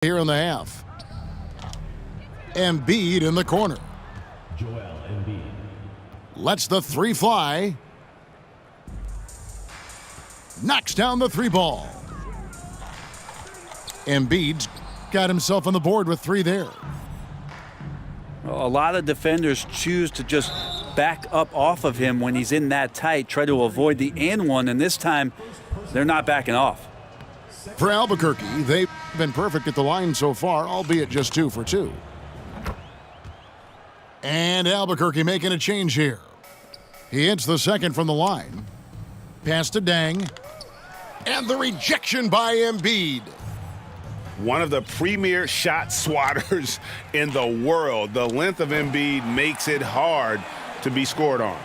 here in the half. Embiid in the corner. Joel Embiid. Lets the three fly. Knocks down the three ball. Embiid's got himself on the board with three there. A lot of defenders choose to just back up off of him when he's in that tight, try to avoid the and one, and this time they're not backing off. For Albuquerque, they've been perfect at the line so far, albeit just 2 for 2. And Albuquerque making a change here. He hits the second from the line. Pass to Dang. And the rejection by Embiid. One of the premier shot swatters in the world. The length of Embiid makes it hard to be scored on.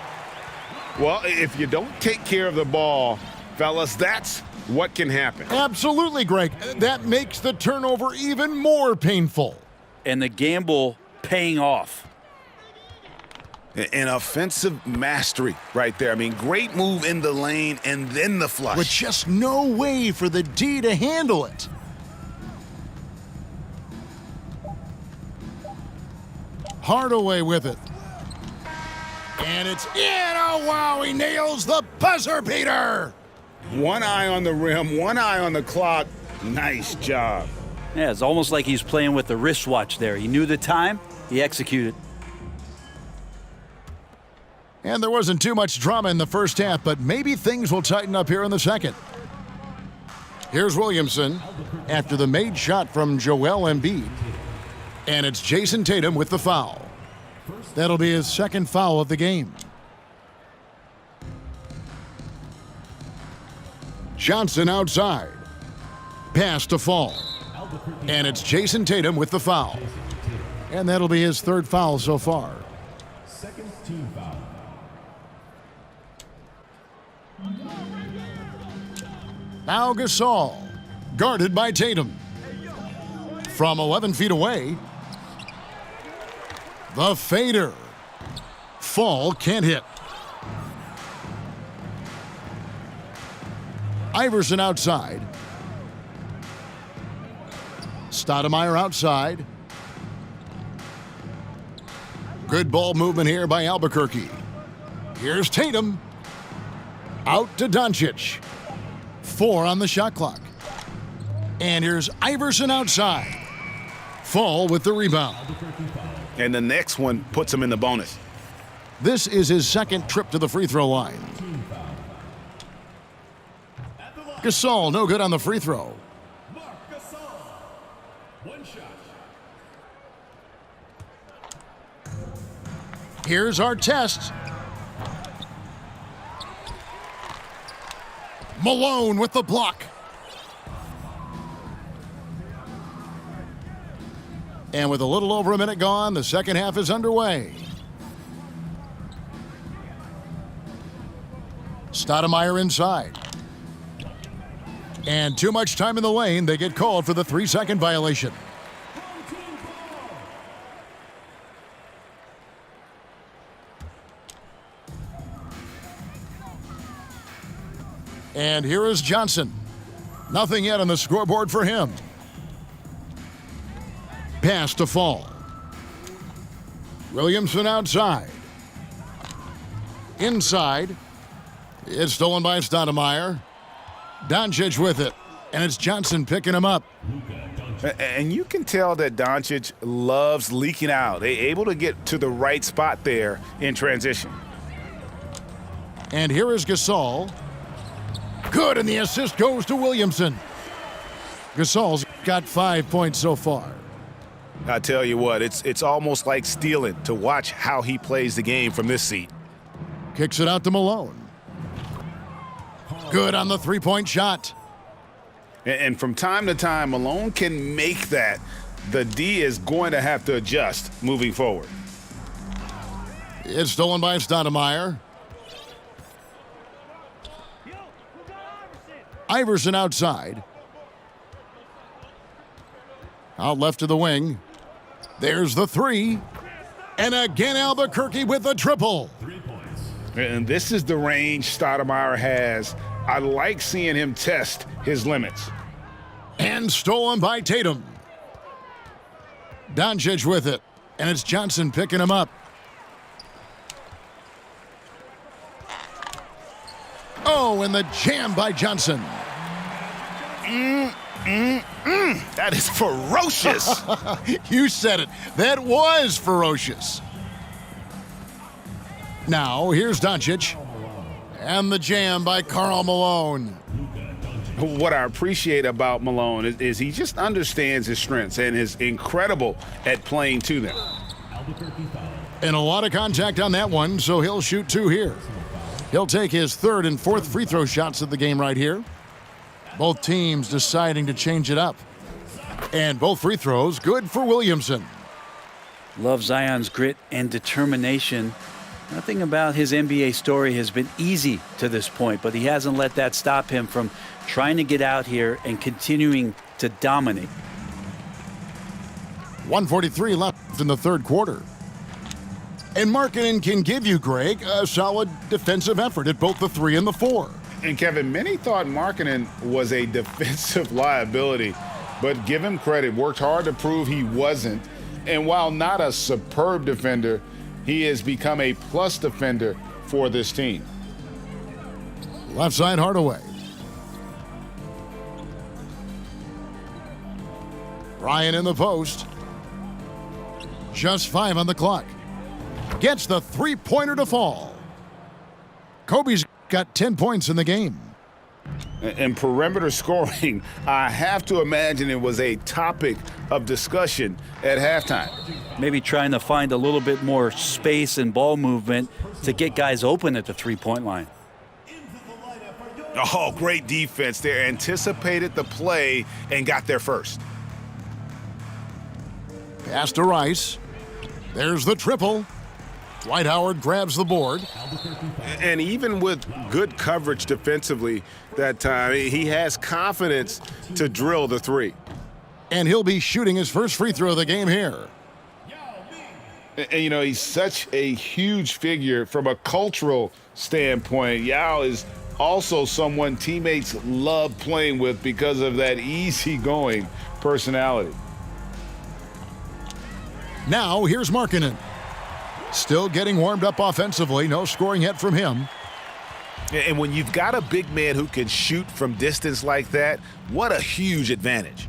Well, if you don't take care of the ball, fellas, that's what can happen. Absolutely, Greg. That makes the turnover even more painful. And the gamble paying off. An offensive mastery right there. I mean, great move in the lane and then the flush. With just no way for the D to handle it. Hardaway with it. And it's in. Oh, wow, he nails the buzzer beater. One eye on the rim, one eye on the clock. Nice job. Yeah, it's almost like he's playing with the wristwatch there. He knew the time, he executed. And there wasn't too much drama in the first half, but maybe things will tighten up here in the second. Here's Williamson after the made shot from Joel Embiid. And it's Jason Tatum with the foul. That'll be his second foul of the game. Johnson outside. Pass to Fall. And it's Jason Tatum with the foul. And that'll be his third foul so far. Second team foul. Now Gasol, guarded by Tatum. From 11 feet away, the fader. Fall can't hit. Iverson outside. Stoudemire outside. Good ball movement here by Albuquerque. Here's Tatum. Out to Doncic. 4 on the shot clock. And here's Iverson outside. Fall with the rebound. And the next one puts him in the bonus. This is his second trip to the free throw line. Gasol, no good on the free throw. Here's our test. Malone with the block. And with a little over a minute gone, the second half is underway. Stoudemire inside. And too much time in the lane, they get called for the 3-second violation. And here is Johnson. Nothing yet on the scoreboard for him. Pass to Fall. Williamson outside. Inside. It's stolen by Stoudemire. Doncic with it. And it's Johnson picking him up. And you can tell that Doncic loves leaking out. They're able to get to the right spot there in transition. And here is Gasol. Good, and the assist goes to Williamson. Gasol's got 5 points so far. I tell you what, it's almost like stealing to watch how he plays the game from this seat. Kicks it out to Malone. Good on the three-point shot. And from time to time, Malone can make that. The D is going to have to adjust moving forward. It's stolen by Stoudemire. Iverson outside. Out left to the wing. There's the three. And again, Albuquerque with the triple. 3 points. And this is the range Stoudemire has. I like seeing him test his limits. And stolen by Tatum. Doncic with it, and it's Johnson picking him up. Oh, and the jam by Johnson. That is ferocious. You said it. That was ferocious. Now, here's Doncic. And the jam by Karl Malone. What I appreciate about Malone is he just understands his strengths and is incredible at playing to them. And a lot of contact on that one, so he'll shoot 2 here. He'll take his 3rd and 4th free throw shots of the game right here. Both teams deciding to change it up. And both free throws good for Williamson. Love Zion's grit and determination. Nothing about his NBA story has been easy to this point, but he hasn't let that stop him from trying to get out here and continuing to dominate. 1:43 left in the 3rd quarter. And Markkanen can give you, Greg, a solid defensive effort at both the 3 and the 4. And Kevin, many thought Markkanen was a defensive liability, but give him credit, worked hard to prove he wasn't. And while not a superb defender, he has become a plus defender for this team. Left side Hardaway. Ryan in the post. Just 5 on the clock. Gets the 3-pointer to fall. Kobe's got 10 points in the game. And perimeter scoring, I have to imagine it was a topic of discussion at halftime. Maybe trying to find a little bit more space and ball movement to get guys open at the 3-point line. Oh, great defense there. Anticipated the play and got there first. Pass to Rice. There's the triple. Dwight Howard grabs the board. And even with good coverage defensively that time, he has confidence to drill the 3. And he'll be shooting his first free throw of the game here. And you know, he's such a huge figure from a cultural standpoint. Yao is also someone teammates love playing with because of that easygoing personality. Now, here's Markkanen. Still getting warmed up offensively. No scoring yet from him. And when you've got a big man who can shoot from distance like that, what a huge advantage.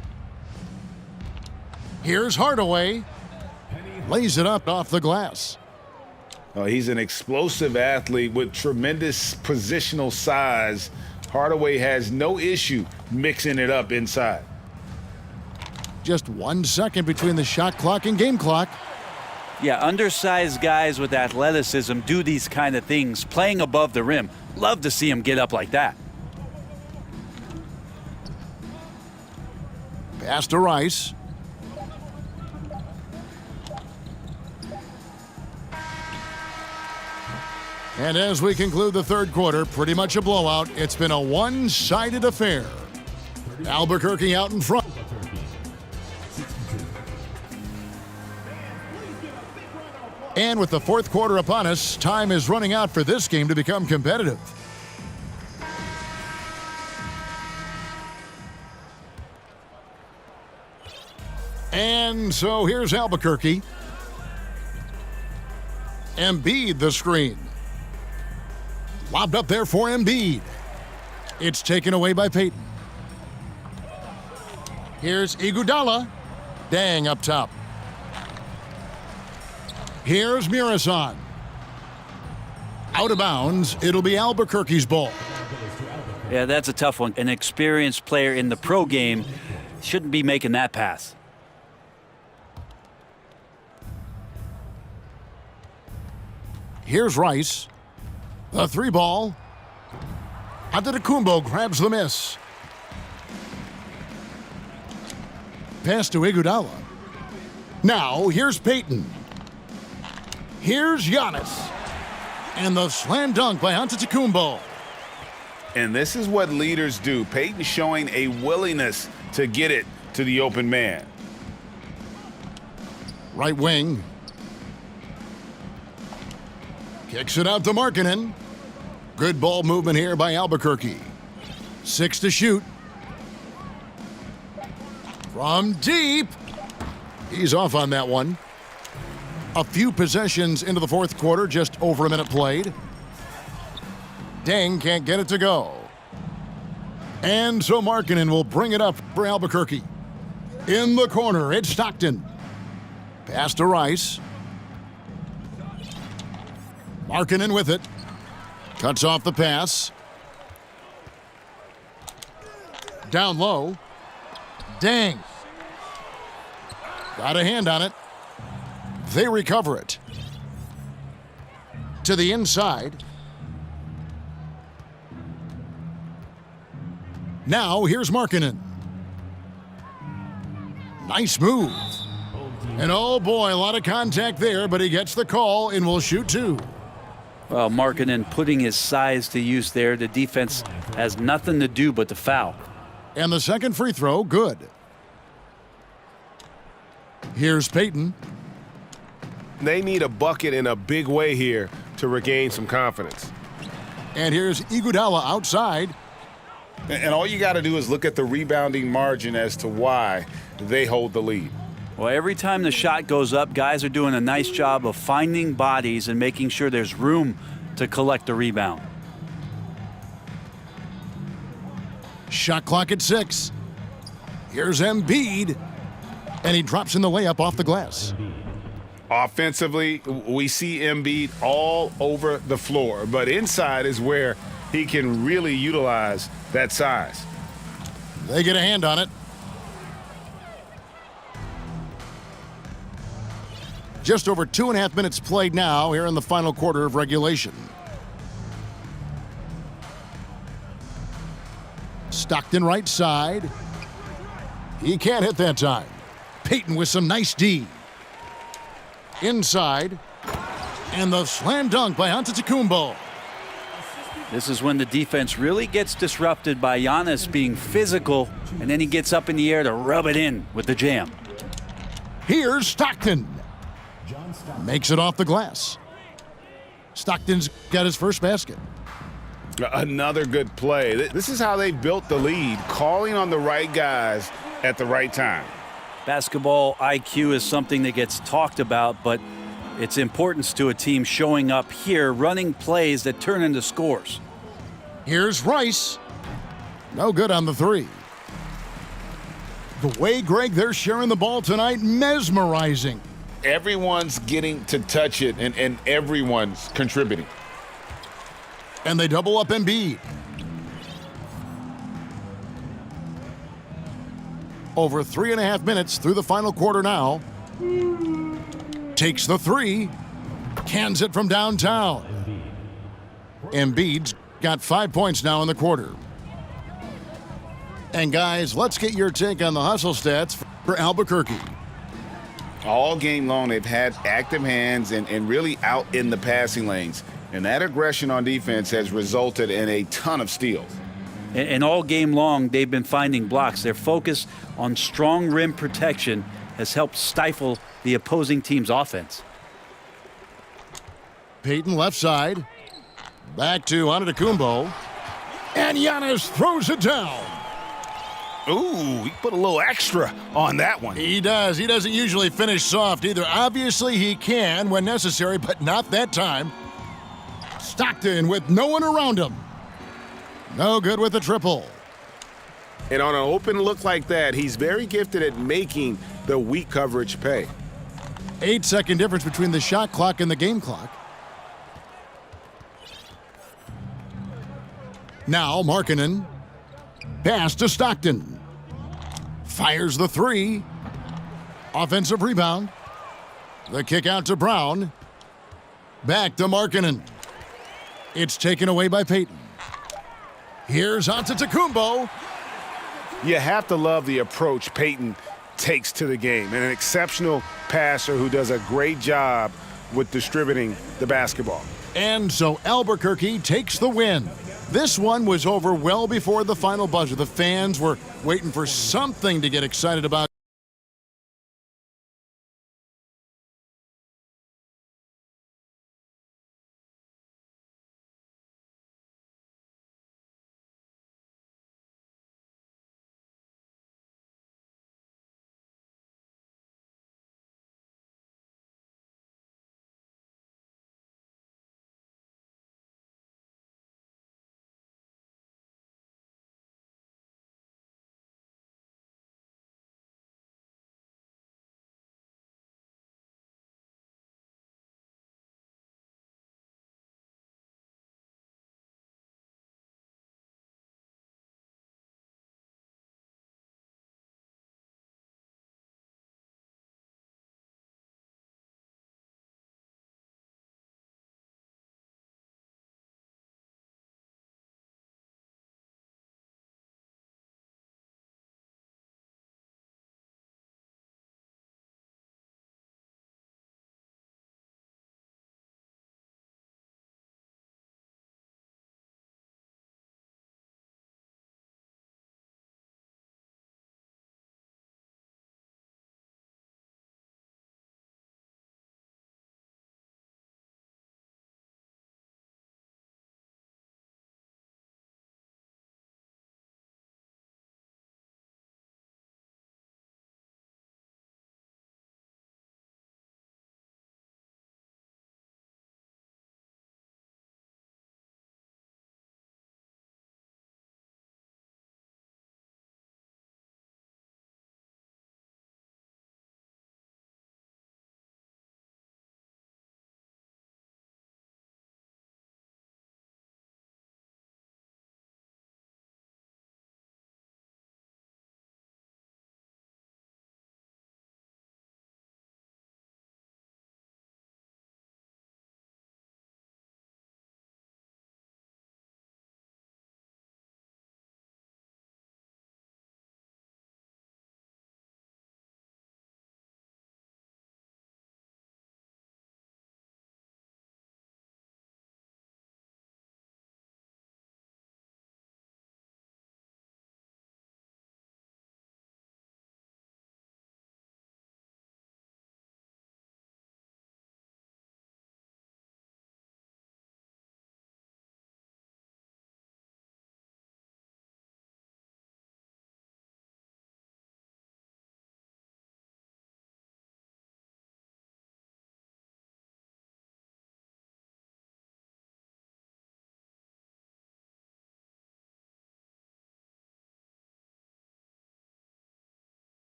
Here's Hardaway. Lays it up off the glass. Oh, he's an explosive athlete with tremendous positional size. Hardaway has no issue mixing it up inside. Just 1 second between the shot clock and game clock. Yeah, undersized guys with athleticism do these kind of things, playing above the rim. Love to see him get up like that. Pass to Rice. And as we conclude the 3rd quarter, pretty much a blowout. It's been a one-sided affair. Albuquerque out in front. And with the 4th quarter upon us, time is running out for this game to become competitive. And so here's Albuquerque. Embiid the screen. Lobbed up there for Embiid. It's taken away by Payton. Here's Iguodala. Dang up top. Here's Murison. Out of bounds. It'll be Albuquerque's ball. Yeah, that's a tough one. An experienced player in the pro game shouldn't be making that pass. Here's Rice. The 3 ball. Antetokounmpo grabs the miss. Pass to Iguodala. Now, here's Payton. Here's Giannis. And the slam dunk by Antetokounmpo. And this is what leaders do. Payton showing a willingness to get it to the open man. Right wing. Kicks it out to Markkanen. Good ball movement here by Albuquerque. 6 to shoot. From deep. He's off on that one. A few possessions into the fourth quarter, just over a minute played. Deng can't get it to go. And so Markkanen will bring it up for Albuquerque. In the corner, it's Stockton. Pass to Rice. Markkanen with it. Cuts off the pass. Down low. Deng. Got a hand on it. They recover it. To the inside. Now here's Markkanen. Nice move. And oh boy, a lot of contact there, but he gets the call and will shoot two. Well, Markkanen putting his size to use there. The defense has nothing to do but to foul. And the second free throw, good. Here's Payton. They need a bucket in a big way here to regain some confidence. And here's Iguodala outside. And all you got to do is look at the rebounding margin as to why they hold the lead. Well, every time the shot goes up, guys are doing a nice job of finding bodies and making sure there's room to collect the rebound. Shot clock at 6. Here's Embiid. And he drops in the layup off the glass. Offensively, we see Embiid all over the floor, but inside is where he can really utilize that size. They get a hand on it. Just over 2.5 minutes played now here in the final quarter of regulation. Stockton right side. He can't hit that time. Payton with some nice D. Inside. And the slam dunk by Antetokounmpo. This is when the defense really gets disrupted by Giannis being physical, and then he gets up in the air to rub it in with the jam. Here's Stockton. Makes it off the glass. Stockton's got his first basket. Another good play. This is how they built the lead, calling on the right guys at the right time. Basketball IQ is something that gets talked about, but its importance to a team showing up here, running plays that turn into scores. Here's Rice. No good on the three. The way, Greg, they're sharing the ball tonight, mesmerizing. Everyone's getting to touch it, and everyone's contributing. And they double up Embiid. Over 3.5 minutes through the final quarter now. Takes the three. Cans it from downtown. Embiid's got 5 points now in the quarter. And guys, let's get your take on the hustle stats for Albuquerque. All game long, they've had active hands and really out in the passing lanes. And that aggression on defense has resulted in a ton of steals. And all game long, they've been finding blocks. Their focus on strong rim protection has helped stifle the opposing team's offense. Payton left side. Back to Antetokounmpo. And Giannis throws it down. Ooh, he put a little extra on that one. He does. He doesn't usually finish soft either. Obviously, he can when necessary, but not that time. Stockton with no one around him. No good with the triple. And on an open look like that, he's very gifted at making the weak coverage pay. 8-second difference between the shot clock and the game clock. Now Markkanen. Pass to Stockton. Fires the three. Offensive rebound. The kick out to Brown. Back to Markkanen. It's taken away by Payton. Here's Antetokounmpo. You have to love the approach Payton takes to the game. And an exceptional passer who does a great job with distributing the basketball. And so Albuquerque takes the win. This one was over well before the final buzzer. The fans were waiting for something to get excited about.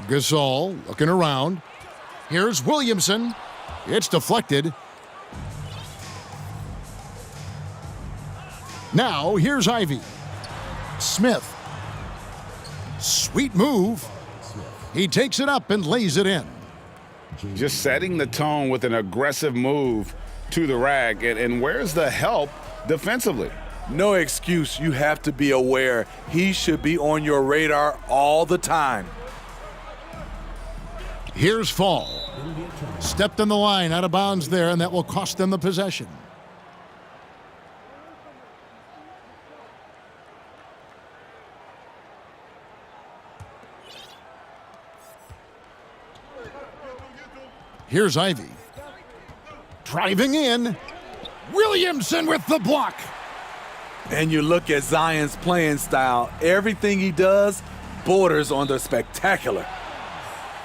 Gasol looking around. Here's Williamson. It's deflected. Now, here's Ivy. Smith. Sweet move. He takes it up and lays it in. Just setting the tone with an aggressive move to the rack. And where's the help defensively? No excuse. You have to be aware. He should be on your radar all the time. Here's Fall. Stepped on the line, out of bounds there, and that will cost them the possession. Here's Ivy. Driving in. Williamson with the block. And you look at Zion's playing style. Everything he does borders on the spectacular.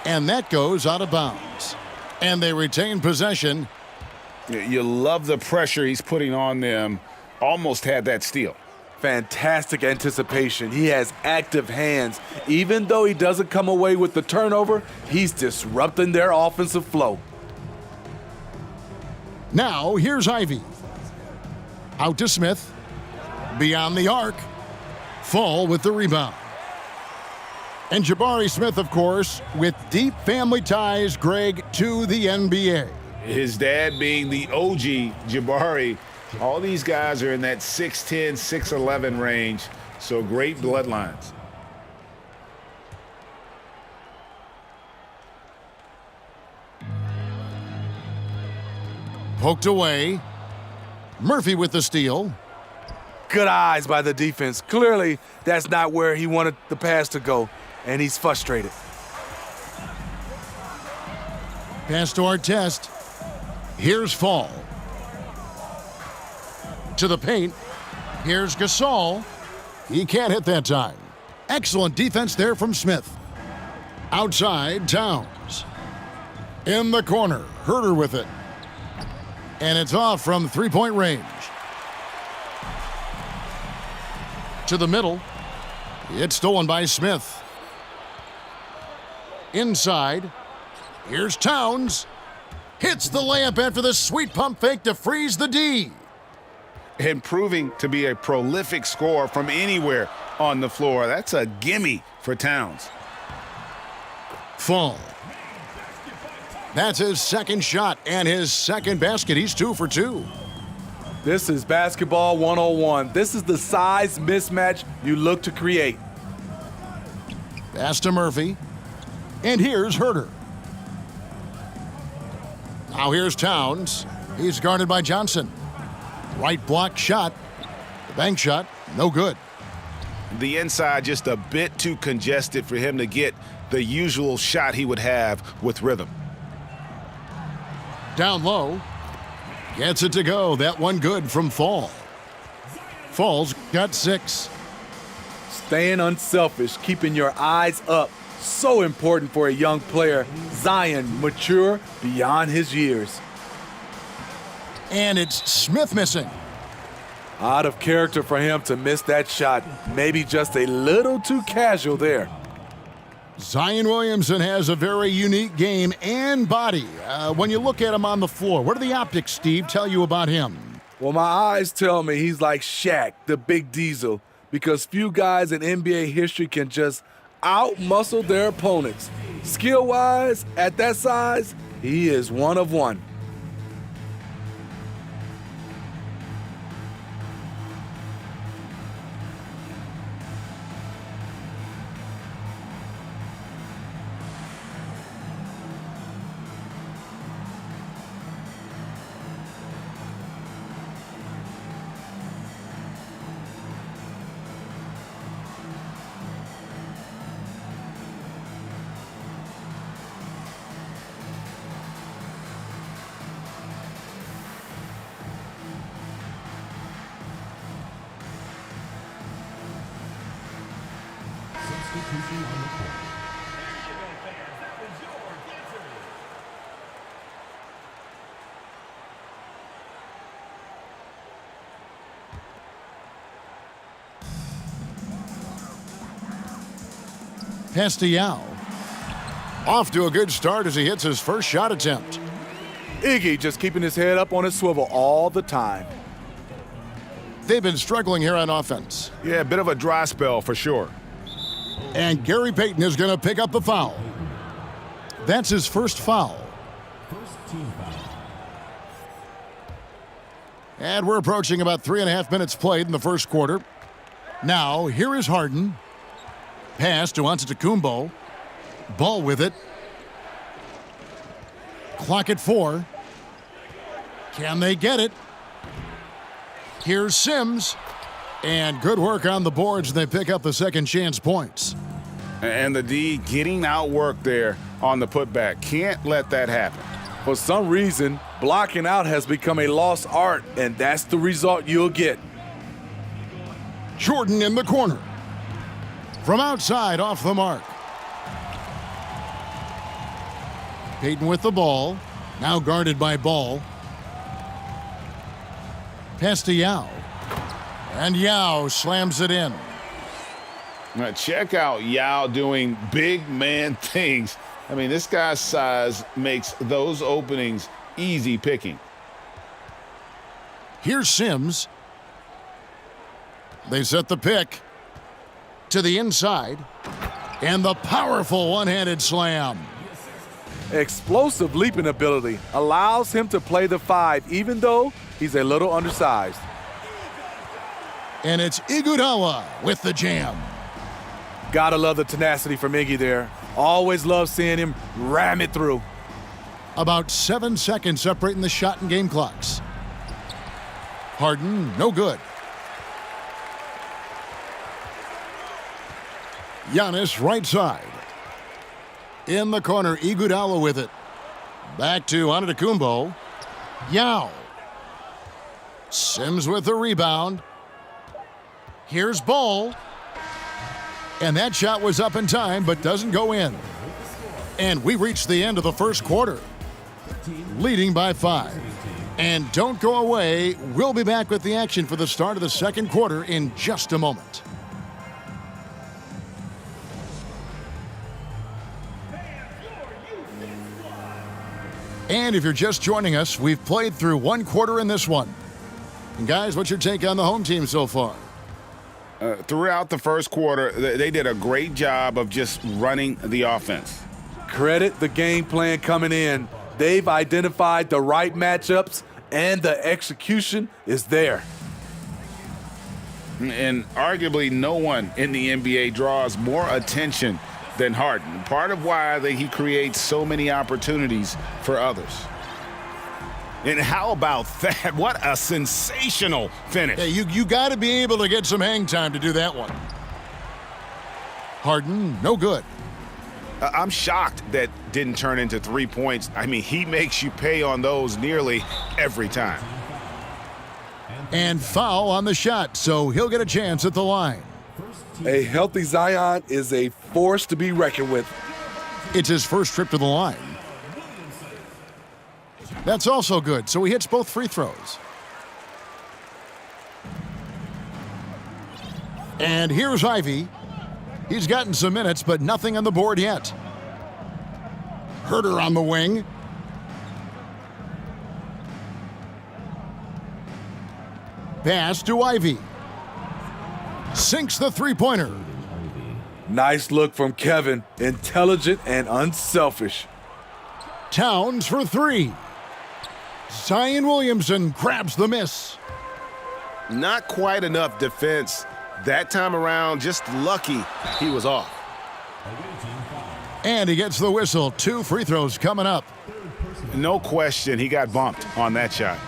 And that goes out of bounds. And they retain possession. You love the pressure he's putting on them. Almost had that steal. Fantastic anticipation. He has active hands. Even though he doesn't come away with the turnover, he's disrupting their offensive flow. Now, here's Ivy. Out to Smith. Beyond the arc. Fall with the rebound. And Jabari Smith, of course, with deep family ties, Greg, to the NBA. His dad being the OG Jabari. All these guys are in that 6'10", 6'11" range, so great bloodlines. Poked away. Murphy with the steal. Good eyes by the defense. Clearly, that's not where he wanted the pass to go, and he's frustrated. Pass to Artest. Here's Fall. To the paint. Here's Gasol. He can't hit that time. Excellent defense there from Smith. Outside, Towns. In the corner, Herter with it. And it's off from three-point range. To the middle. It's stolen by Smith. Inside. Here's Towns. Hits the layup after the sweet pump fake to freeze the D. And proving to be a prolific scorer from anywhere on the floor. That's a gimme for Towns. Fall. That's his second shot and his second basket. He's 2 for 2. This is basketball 101. This is the size mismatch you look to create. Pass to Murphy. And here's Herter. Now here's Towns. He's guarded by Johnson. Right block shot. The bank shot, no good. The inside just a bit too congested for him to get the usual shot he would have with rhythm. Down low. Gets it to go. That one good from Fall. Fall's got 6. Staying unselfish, keeping your eyes up. So important for a young player. Zion, mature beyond his years. And it's Smith missing. Out of character for him to miss that shot. Maybe just a little too casual there. Zion Williamson has a very unique game and body. When you look at him on the floor, what do the optics, Steve, tell you about him? Well, my eyes tell me he's like Shaq, the big diesel, because few guys in NBA history can just out-muscle their opponents. Skill-wise, at that size, he is one of one. Substitution on the court. Pass to Yao. Off to a good start as he hits his first shot attempt. Iggy just keeping his head up on his swivel all the time. They've been struggling here on offense. Yeah, a bit of a dry spell for sure. And Gary Payton is going to pick up the foul. That's his first foul. First team foul. And we're approaching about 3.5 minutes played in the first quarter. Now, here is Harden. Pass to Antetokounmpo. Ball with it. Clock at 4. Can they get it? Here's Sims. And good work on the boards, and they pick up the second chance points. And the D getting outworked there on the putback. Can't let that happen. For some reason, blocking out has become a lost art, and that's the result you'll get. Jordan in the corner. From outside, off the mark. Payton with the ball. Now guarded by Ball. Pass to Yao. And Yao slams it in. Now check out Yao doing big man things. I mean, this guy's size makes those openings easy picking. Here's Sims. They set the pick to the inside. And the powerful one-handed slam. Explosive leaping ability allows him to play the 5, even though he's a little undersized. And it's Iguodala with the jam. Gotta love the tenacity from Iggy there. Always love seeing him ram it through. About 7 seconds separating the shot and game clocks. Harden, no good. Giannis, right side. In the corner, Iguodala with it. Back to Antetokounmpo. Yao. Sims with the rebound. Here's Ball. And that shot was up in time, but doesn't go in. And we reached the end of the first quarter, leading by 5. And don't go away. We'll be back with the action for the start of the second quarter in just a moment. And if you're just joining us, we've played through one quarter in this one. And guys, what's your take on the home team so far? Throughout the first quarter, they did a great job of just running the offense. Credit the game plan coming in. They've identified the right matchups, and the execution is there. And arguably no one in the NBA draws more attention than Harden. Part of why he creates so many opportunities for others. And how about that? What a sensational finish. Hey, you got to be able to get some hang time to do that one. Harden, no good. I'm shocked that didn't turn into 3 points. I mean, he makes you pay on those nearly every time. And foul on the shot, so he'll get a chance at the line. A healthy Zion is a force to be reckoned with. It's his first trip to the line. That's also good, so he hits both free throws. And here's Ivy. He's gotten some minutes, but nothing on the board yet. Herter on the wing. Pass to Ivy. Sinks the three-pointer. Nice look from Kevin. Intelligent and unselfish. Towns for 3. Zion Williamson grabs the miss. Not quite enough defense that time around. Just lucky he was off. And he gets the whistle. 2 free throws coming up. No question he got bumped on that shot.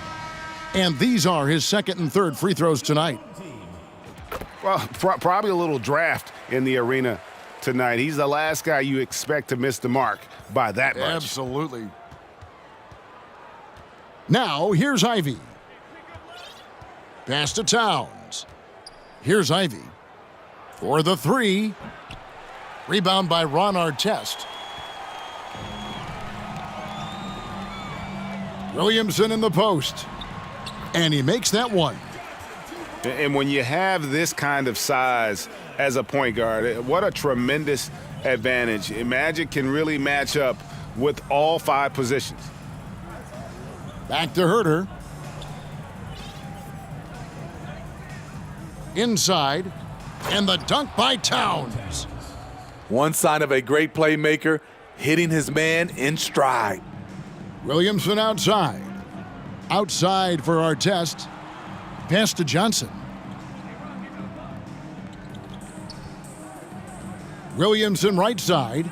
And these are his second and third free throws tonight. Well, probably a little draft in the arena tonight. He's the last guy you expect to miss the mark by that much. Absolutely. Now, here's Ivy. Pass to Towns. Here's Ivy. For the 3. Rebound by Ron Artest. Williamson in the post. And he makes that one. And when you have this kind of size as a point guard, what a tremendous advantage. Magic can really match up with all 5 positions. Back to Herter. Inside. And the dunk by Towns. One sign of a great playmaker, hitting his man in stride. Williamson outside. Outside for Artest. Pass to Johnson. Williamson right side.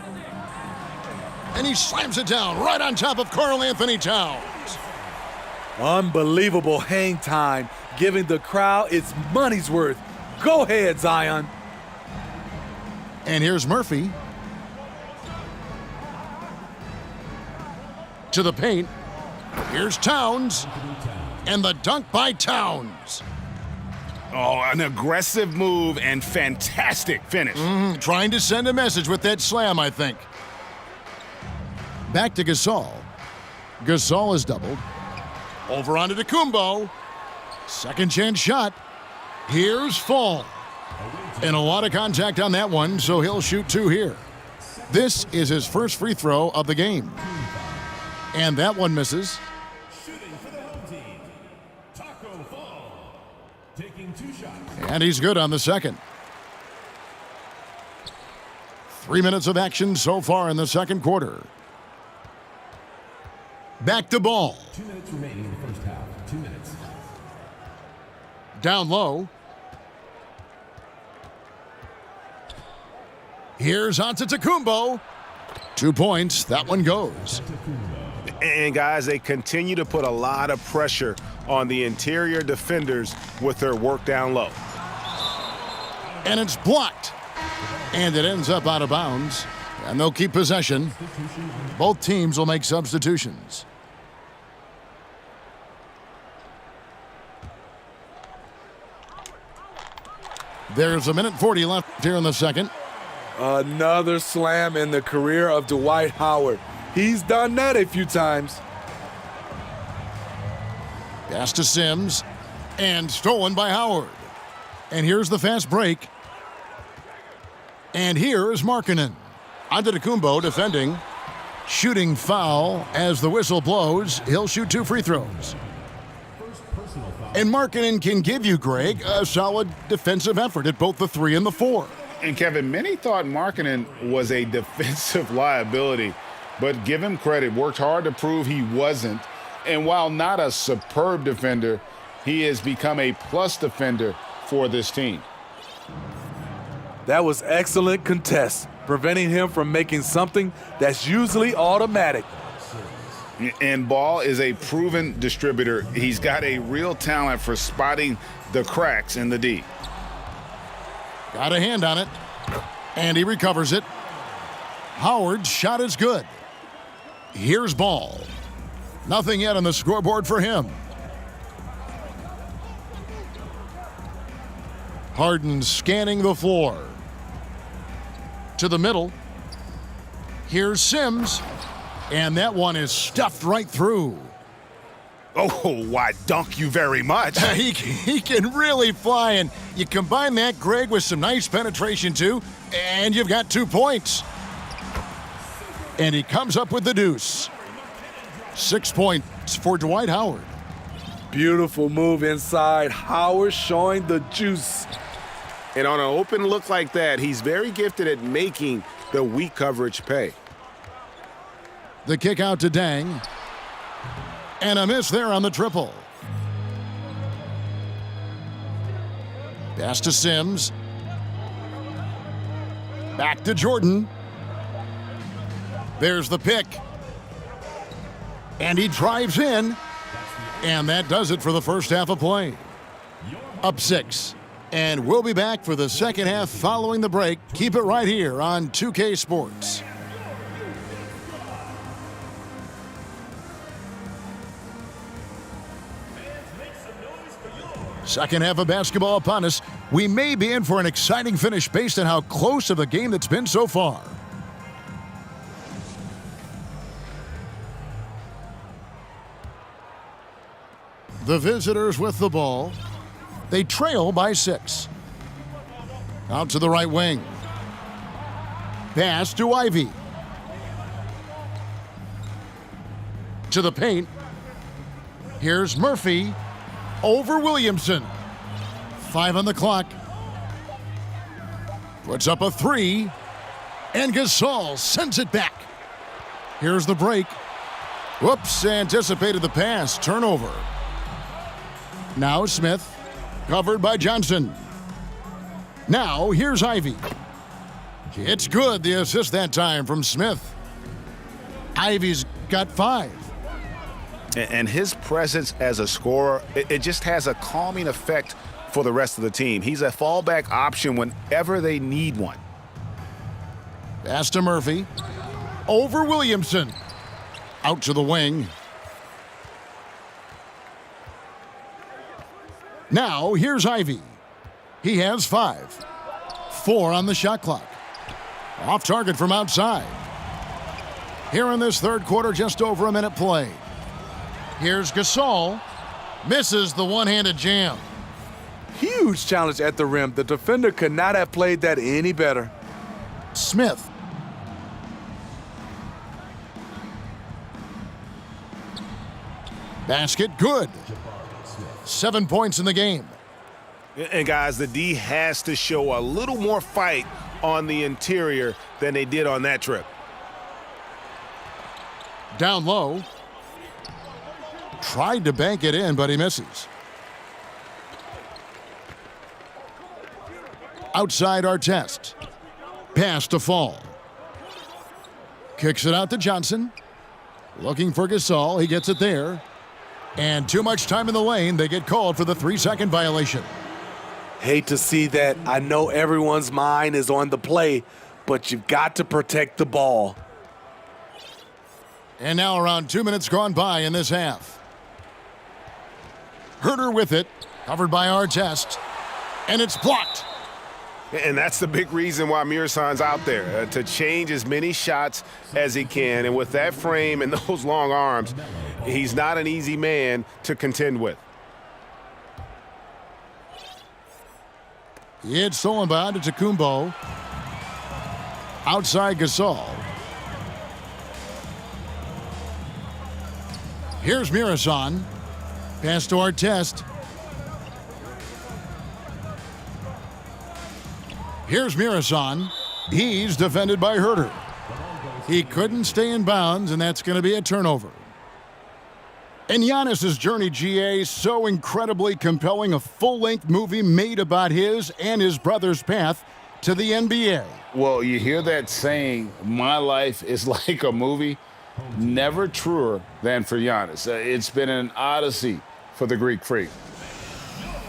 And he slams it down right on top of Karl Anthony Towns. Unbelievable hang time, giving the crowd its money's worth. Go ahead, Zion. And here's Murphy. To the paint. Here's Towns. And the dunk by Towns. Oh, an aggressive move and fantastic finish. Trying to send a message with that slam, I think. Back to Gasol. Gasol is doubled. Over onto Tecumbo. Second chance shot. Here's Fall. And a lot of contact on that one, so he'll shoot 2 here. This is his first free throw of the game. And that one misses. Shooting for the home team, Taco Fall. Taking 2 shots. And he's good on the second. 3 minutes of action so far in the second quarter. Back to Ball. 2 minutes remaining in the first half. 2 minutes. Down low. Here's Antetokounmpo. 2 points. That one goes. And guys, they continue to put a lot of pressure on the interior defenders with their work down low. And it's blocked. And it ends up out of bounds. And they'll keep possession. Both teams will make substitutions. There's 1:40 left here in the second. Another slam in the career of Dwight Howard. He's done that a few times. Pass to Sims. And stolen by Howard. And here's the fast break. And here's Markkanen. Antetokounmpo defending. Shooting foul as the whistle blows. He'll shoot 2 free throws. And Markkanen can give you, Greg, a solid defensive effort at both the 3 and the 4. And Kevin, many thought Markkanen was a defensive liability, but give him credit, worked hard to prove he wasn't. And while not a superb defender, he has become a plus defender for this team. That was excellent contest, preventing him from making something that's usually automatic. And Ball is a proven distributor. He's got a real talent for spotting the cracks in the D. Got a hand on it. And he recovers it. Howard's shot is good. Here's Ball. Nothing yet on the scoreboard for him. Harden scanning the floor. To the middle. Here's Sims. And that one is stuffed right through. Oh, why, dunk you very much. He can really fly, and you combine that, Greg, with some nice penetration, too, and you've got 2 points. And he comes up with the deuce. 6 points for Dwight Howard. Beautiful move inside. Howard showing the juice. And on an open look like that, he's very gifted at making the weak coverage pay. The kick out to Dang. And a miss there on the triple. Pass to Sims. Back to Jordan. There's the pick. And he drives in. And that does it for the first half of play. Up 6. And we'll be back for the second half following the break. Keep it right here on 2K Sports. Second half of basketball upon us. We may be in for an exciting finish based on how close of a game that's been so far. The visitors with the ball. They trail by 6. Out to the right wing. Pass to Ivy. To the paint. Here's Murphy over Williamson. 5 on the clock. Puts up a 3. And Gasol sends it back. Here's the break. Whoops, anticipated the pass. Turnover. Now Smith, covered by Johnson. Now here's Ivy. It's good, the assist that time from Smith. Ivy's got 5. And his presence as a scorer, it just has a calming effect for the rest of the team. He's a fallback option whenever they need one. Pass to Murphy. Over Williamson. Out to the wing. Now here's Ivy. He has 5. 4 on the shot clock. Off target from outside. Here in this third quarter, just over a minute play. Here's Gasol. Misses the one-handed jam. Huge challenge at the rim. The defender could not have played that any better. Smith. Basket good. 7 points in the game. And guys, the D has to show a little more fight on the interior than they did on that trip. Down low. Tried to bank it in, but he misses. Outside Artest. Pass to Fall. Kicks it out to Johnson. Looking for Gasol. He gets it there. And too much time in the lane. They get called for the 3-second violation. Hate to see that. I know everyone's mind is on the play, but you've got to protect the ball. And now around 2 minutes gone by in this half. Herter with it, covered by Artest, and it's blocked. And that's the big reason why Murason's out there, to change as many shots as he can. And with that frame and those long arms, he's not an easy man to contend with. It's stolen by Antetokounmpo. Outside Gasol. Here's Murason. Pass to Artest. Here's Murason. He's defended by Herter. He couldn't stay in bounds, and that's going to be a turnover. And Giannis's journey, GA, so incredibly compelling, a full-length movie made about his and his brother's path to the NBA. Well, you hear that saying, my life is like a movie. Never truer than for Giannis. It's been an odyssey for the Greek Freak.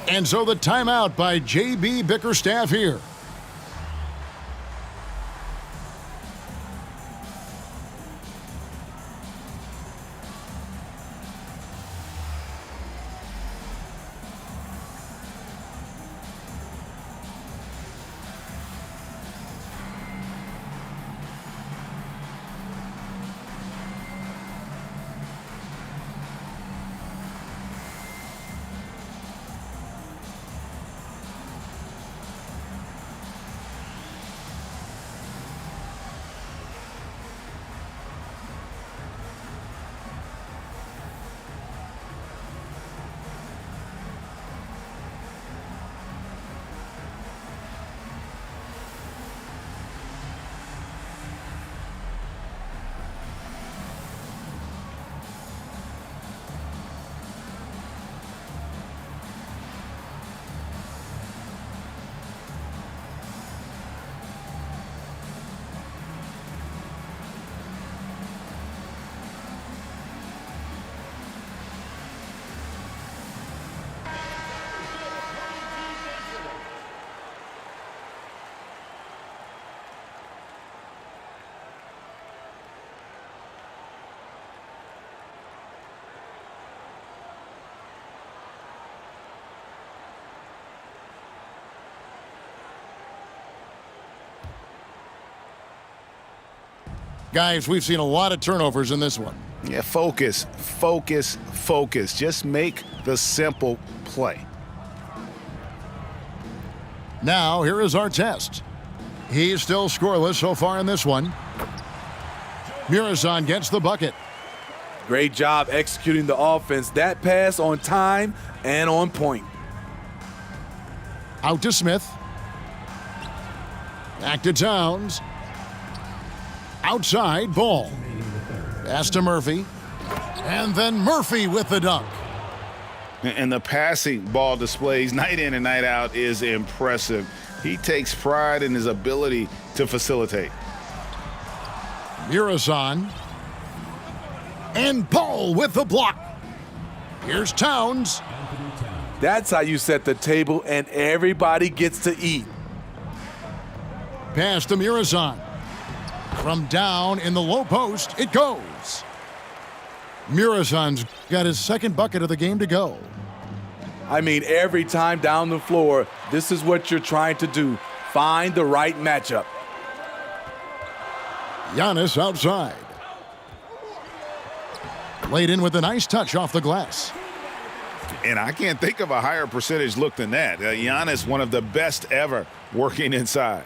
And so the timeout by J.B. Bickerstaff here. Guys, we've seen a lot of turnovers in this one. Yeah, focus, focus, focus. Just make the simple play. Now, here is Artest. He's still scoreless so far in this one. Murazan gets the bucket. Great job executing the offense. That pass on time and on point. Out to Smith. Back to Towns. Outside, Ball. Pass to Murphy. And then Murphy with the dunk. And the passing ball displays night in and night out is impressive. He takes pride in his ability to facilitate. Murazan. And Ball with the block. Here's Towns. That's how you set the table and everybody gets to eat. Pass to Murazan. From down in the low post, it goes. Murazan's got his second bucket of the game to go. I mean, every time down the floor, this is what you're trying to do. Find the right matchup. Giannis outside. Laid in with a nice touch off the glass. And I can't think of a higher percentage look than that. Giannis, one of the best ever working inside.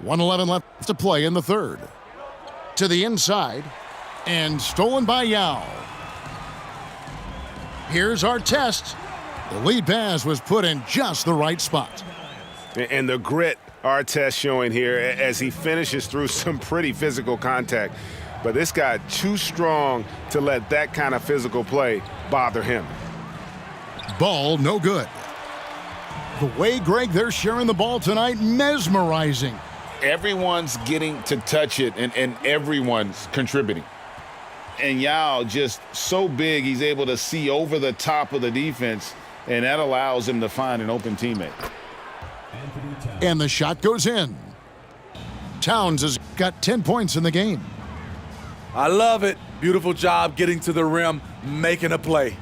.111 left to play in the third. To the inside, and stolen by Yao. Here's our test. The lead pass was put in just the right spot. And the grit Artest showing here as he finishes through some pretty physical contact. But this guy too strong to let that kind of physical play bother him. Ball no good. The way, Greg, they're sharing the ball tonight, mesmerizing. Everyone's getting to touch it, and everyone's contributing. And Yao just so big, he's able to see over the top of the defense, and that allows him to find an open teammate. And the shot goes in. Towns has got 10 points in the game. I love it. Beautiful job getting to the rim, making a play.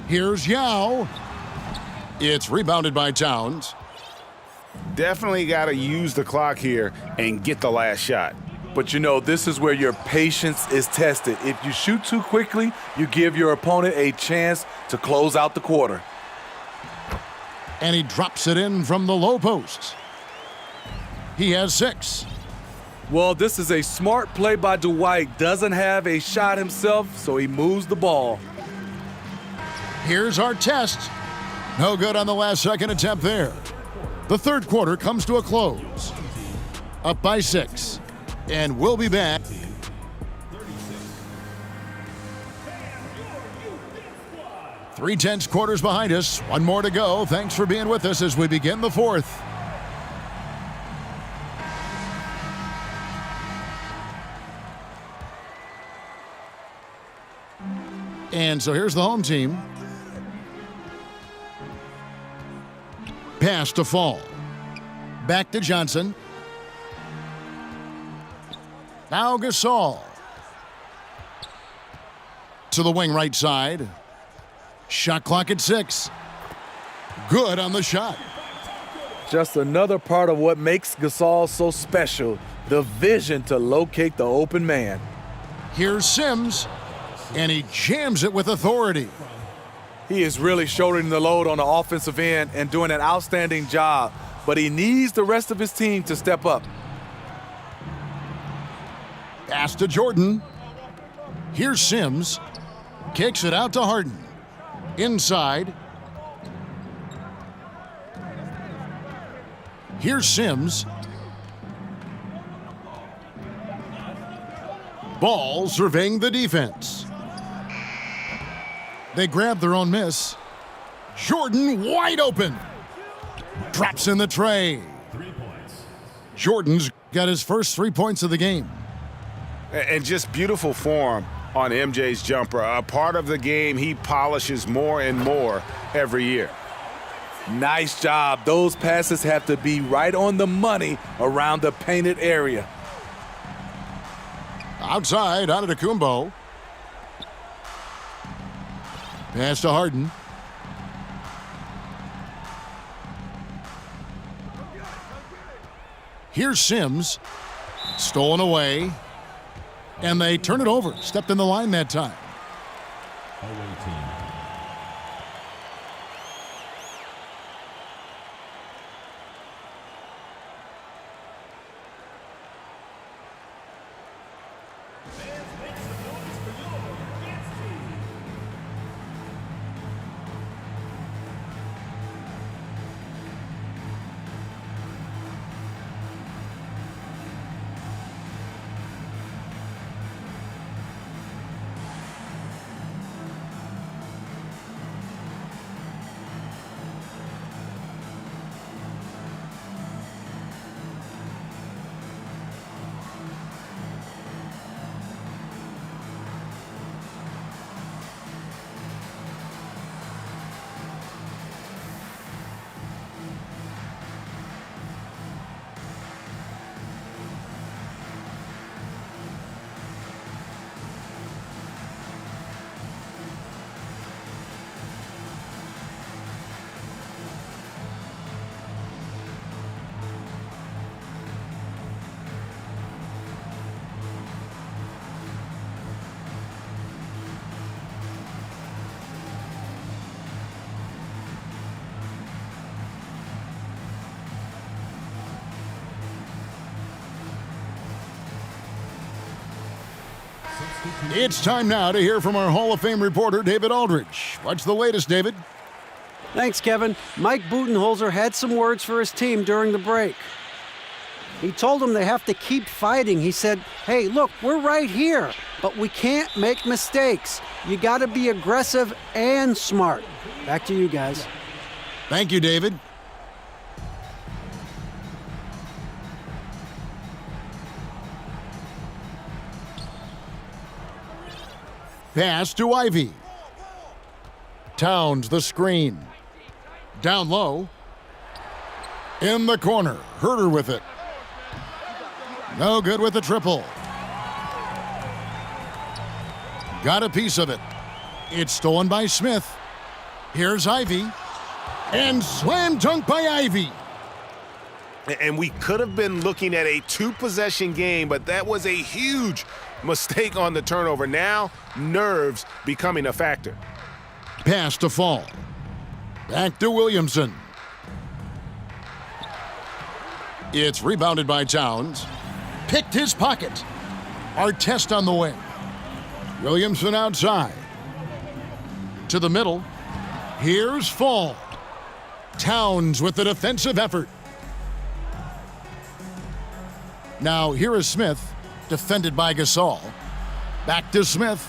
Here's Yao. It's rebounded by Towns. Definitely got to use the clock here and get the last shot. But you know, this is where your patience is tested. If you shoot too quickly, you give your opponent a chance to close out the quarter. And he drops it in from the low post. He has 6. Well, this is a smart play by Dwight. Doesn't have a shot himself, so he moves the ball. Here's our test. No good on the last second attempt there. The third quarter comes to a close. Up by 6. And we'll be back. 3/10 quarters behind us. One more to go. Thanks for being with us as we begin the fourth. And so here's the home team. Pass to Fall. Back to Johnson. Pau Gasol. To the wing right side. Shot clock at 6. Good on the shot. Just another part of what makes Gasol so special, the vision to locate the open man. Here's Sims, and he jams it with authority. He is really shouldering the load on the offensive end and doing an outstanding job, but he needs the rest of his team to step up. Pass to Jordan. Here's Sims. Kicks it out to Harden. Inside. Here's Sims. Ball surveying the defense. They grab their own miss. Jordan wide open. Drops in the tray. 3 points. Jordan's got his first 3 points of the game. And just beautiful form on MJ's jumper. A part of the game he polishes more and more every year. Nice job. Those passes have to be right on the money around the painted area. Outside, Antetokounmpo. Pass to Harden. Here's Sims. Stolen away. And they turn it over. Stepped in the line that time. Away team. It's time now to hear from our Hall of Fame reporter, David Aldridge. What's the latest, David? Thanks, Kevin. Mike Budenholzer had some words for his team during the break. He told them they have to keep fighting. He said, hey, look, we're right here, but we can't make mistakes. You got to be aggressive and smart. Back to you guys. Thank you, David. Pass to Ivy. Towns the screen. Down low. In the corner. Herter with it. No good with the triple. Got a piece of it. It's stolen by Smith. Here's Ivy. And slam dunk by Ivy. And we could have been looking at a 2-possession game, but that was a huge mistake on the turnover. Now, nerves becoming a factor. Pass to Fall. Back to Williamson. It's rebounded by Towns. Picked his pocket. Artest on the wing. Williamson outside. To the middle. Here's Fall. Towns with the defensive effort. Now here is Smith, defended by Gasol. Back to Smith.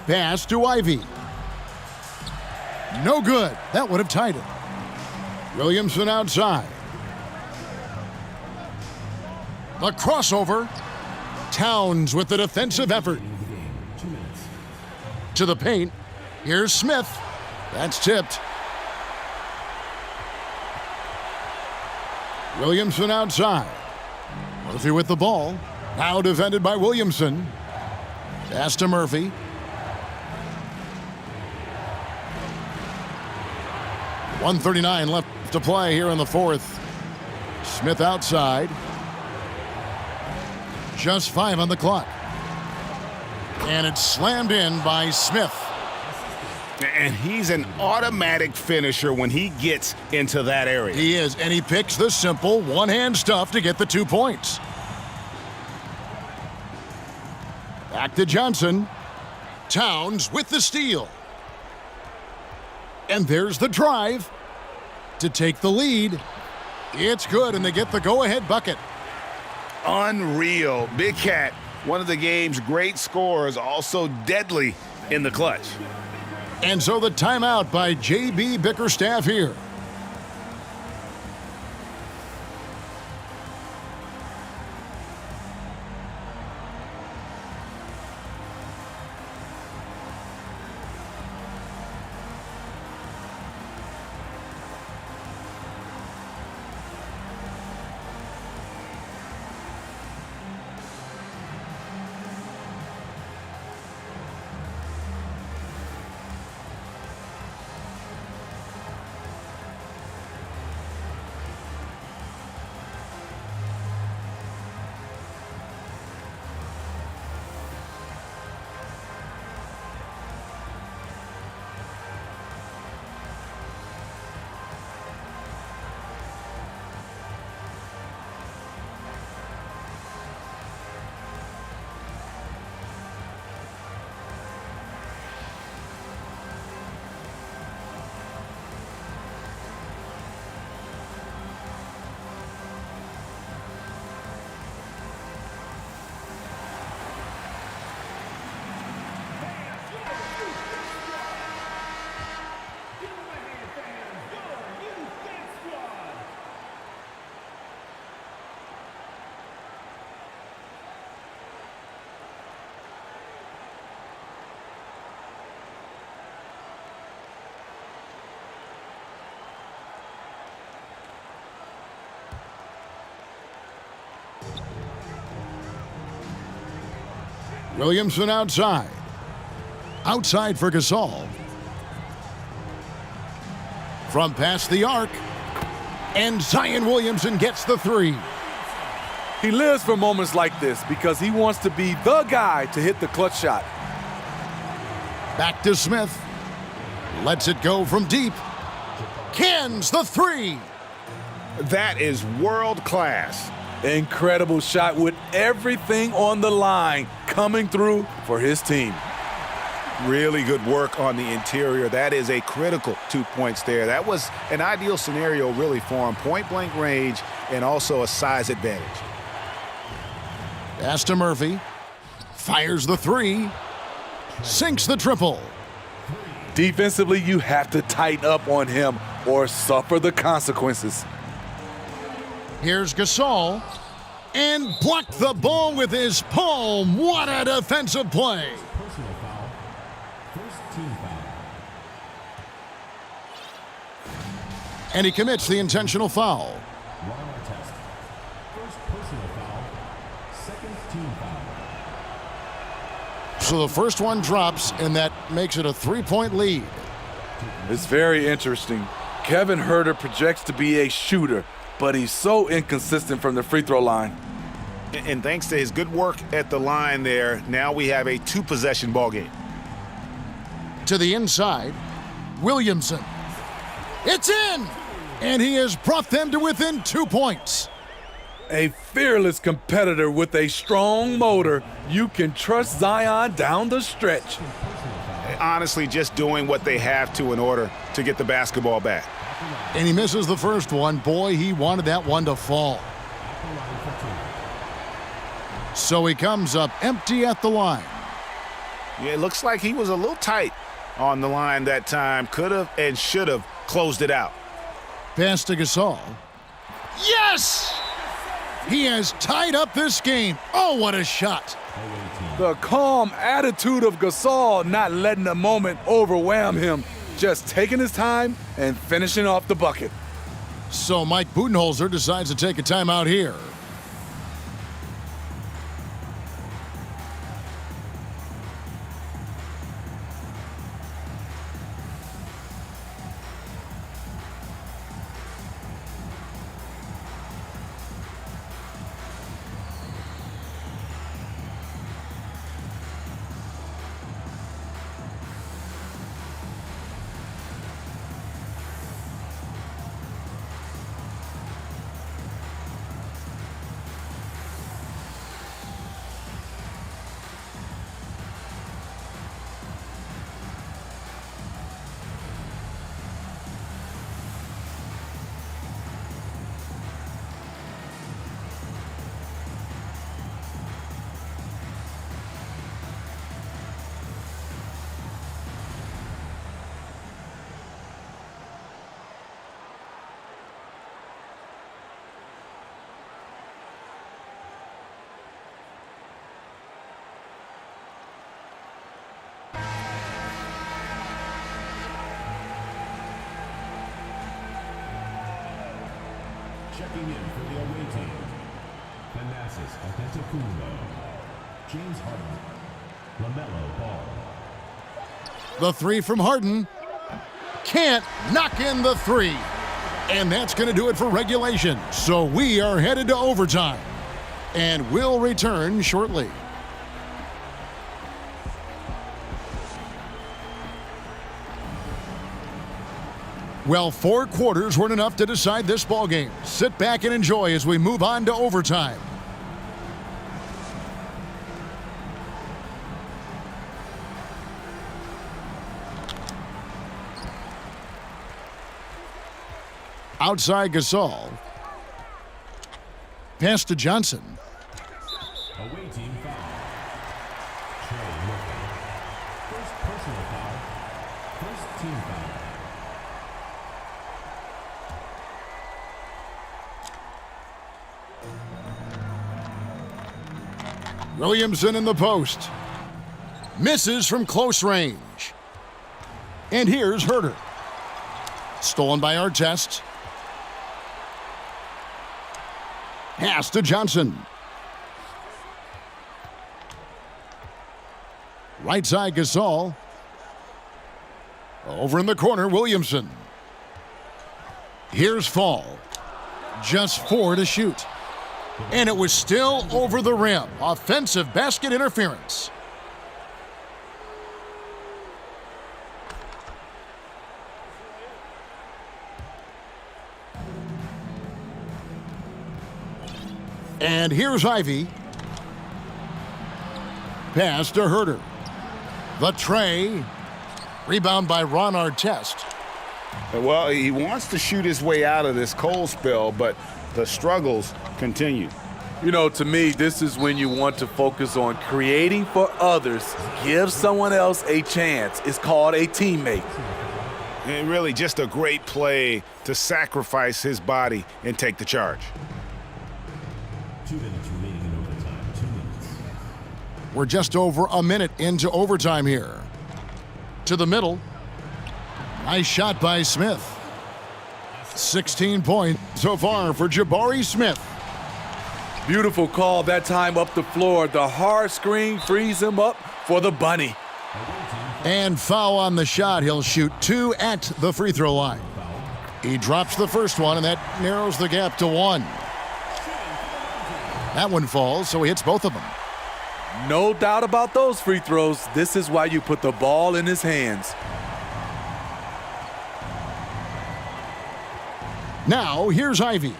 Pass to Ivy. No good. That would have tied it. Williamson outside. The crossover. Towns with the defensive effort. 2 minutes. To the paint. Here's Smith. That's tipped. Williamson outside. Murphy with the ball. Now defended by Williamson. Pass to Murphy. .139 left to play here in the fourth. Smith outside. Just 5 on the clock. And it's slammed in by Smith. And he's an automatic finisher when he gets into that area. He is, and he picks the simple one-hand stuff to get the 2 points. Back to Johnson. Towns with the steal. And there's the drive to take the lead. It's good, and they get the go-ahead bucket. Unreal. Big Cat, one of the game's great scorers, also deadly in the clutch. And so the timeout by J.B. Bickerstaff here. Williamson outside. Outside for Gasol. From past the arc. And Zion Williamson gets the 3. He lives for moments like this because he wants to be the guy to hit the clutch shot. Back to Smith. Lets it go from deep. Cans the 3. That is world class. Incredible shot with everything on the line coming through for his team. Really good work on the interior. That is a critical 2 points there. That was an ideal scenario really for him. Point-blank range and also a size advantage. Pass to Murphy. Fires the 3. Sinks the triple. Defensively, you have to tighten up on him or suffer the consequences. Here's Gasol. And blocked the ball with his palm. What a defensive play. Personal foul. First team foul. And he commits the intentional foul. Ron Artest. First personal foul. Second team foul. So the first one drops, and that makes it a 3-point lead. It's very interesting. Kevin Huerter projects to be a shooter, but he's so inconsistent from the free throw line. And thanks to his good work at the line there, now we have a 2-possession ball game. To the inside, Williamson. It's in! And he has brought them to within 2 points. A fearless competitor with a strong motor. You can trust Zion down the stretch. Honestly, just doing what they have to in order to get the basketball back. And he misses the first one. Boy, he wanted that one to fall. So he comes up empty at the line. Yeah, it looks like he was a little tight on the line that time. Could have and should have closed it out. Pass to Gasol. Yes! He has tied up this game. Oh, what a shot. The calm attitude of Gasol, not letting the moment overwhelm him, just taking his time and finishing off the bucket. So Mike Budenholzer decides to take a timeout here. Checking in for the away team, Thanasis Antetokounmpo, James Harden, LaMelo Ball. The three from Harden. Can't knock in the three. And that's going to do it for regulation. So we are headed to overtime. And we'll return shortly. Well, 4 quarters weren't enough to decide this ballgame. Sit back and enjoy as we move on to overtime. Outside Gasol. Pass to Johnson. Away team foul. Trey Murphy. First personal foul. First team foul. Williamson in the post. Misses from close range. And here's Herter. Stolen by Artest. Pass to Johnson. Right side Gasol. Over in the corner, Williamson. Here's Fall. Just 4 to shoot. And it was still over the rim. Offensive basket interference. And here's Ivy. Pass to Herter. The tray. Rebound by Ron Artest. Well, he wants to shoot his way out of this cold spell, but the struggles continue. You know, to me, this is when you want to focus on creating for others. Give someone else a chance. It's called a teammate. And really just a great play to sacrifice his body and take the charge. 2 minutes remaining in overtime. 2 minutes. We're just over a minute into overtime here. To the middle. Nice shot by Smith. 16 points so far for Jabari Smith. Beautiful call that time up the floor. The hard screen frees him up for the bunny. And foul on the shot. He'll shoot 2 at the free throw line. He drops the first one, and that narrows the gap to 1. That one falls, so he hits both of them. No doubt about those free throws. This is why you put the ball in his hands. Now, here's Ivy.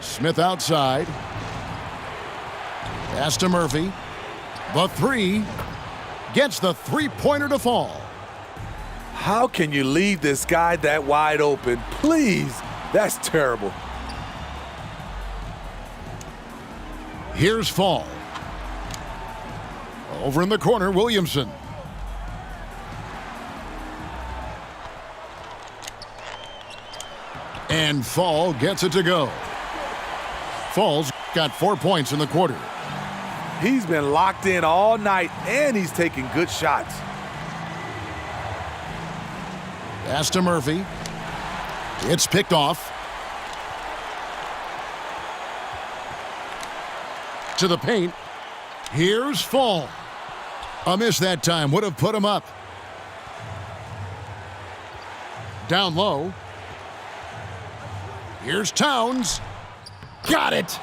Smith outside. Pass to Murphy. The 3. Gets the three-pointer to fall. How can you leave this guy that wide open? Please, that's terrible. Here's Fall. Over in the corner, Williamson. And Fall gets it to go. Fall's got 4 points in the quarter. He's been locked in all night, and he's taking good shots. Pass to Murphy. It's picked off. To the paint. Here's Fall. A miss that time would have put him up. Down low. Here's Towns. Got it.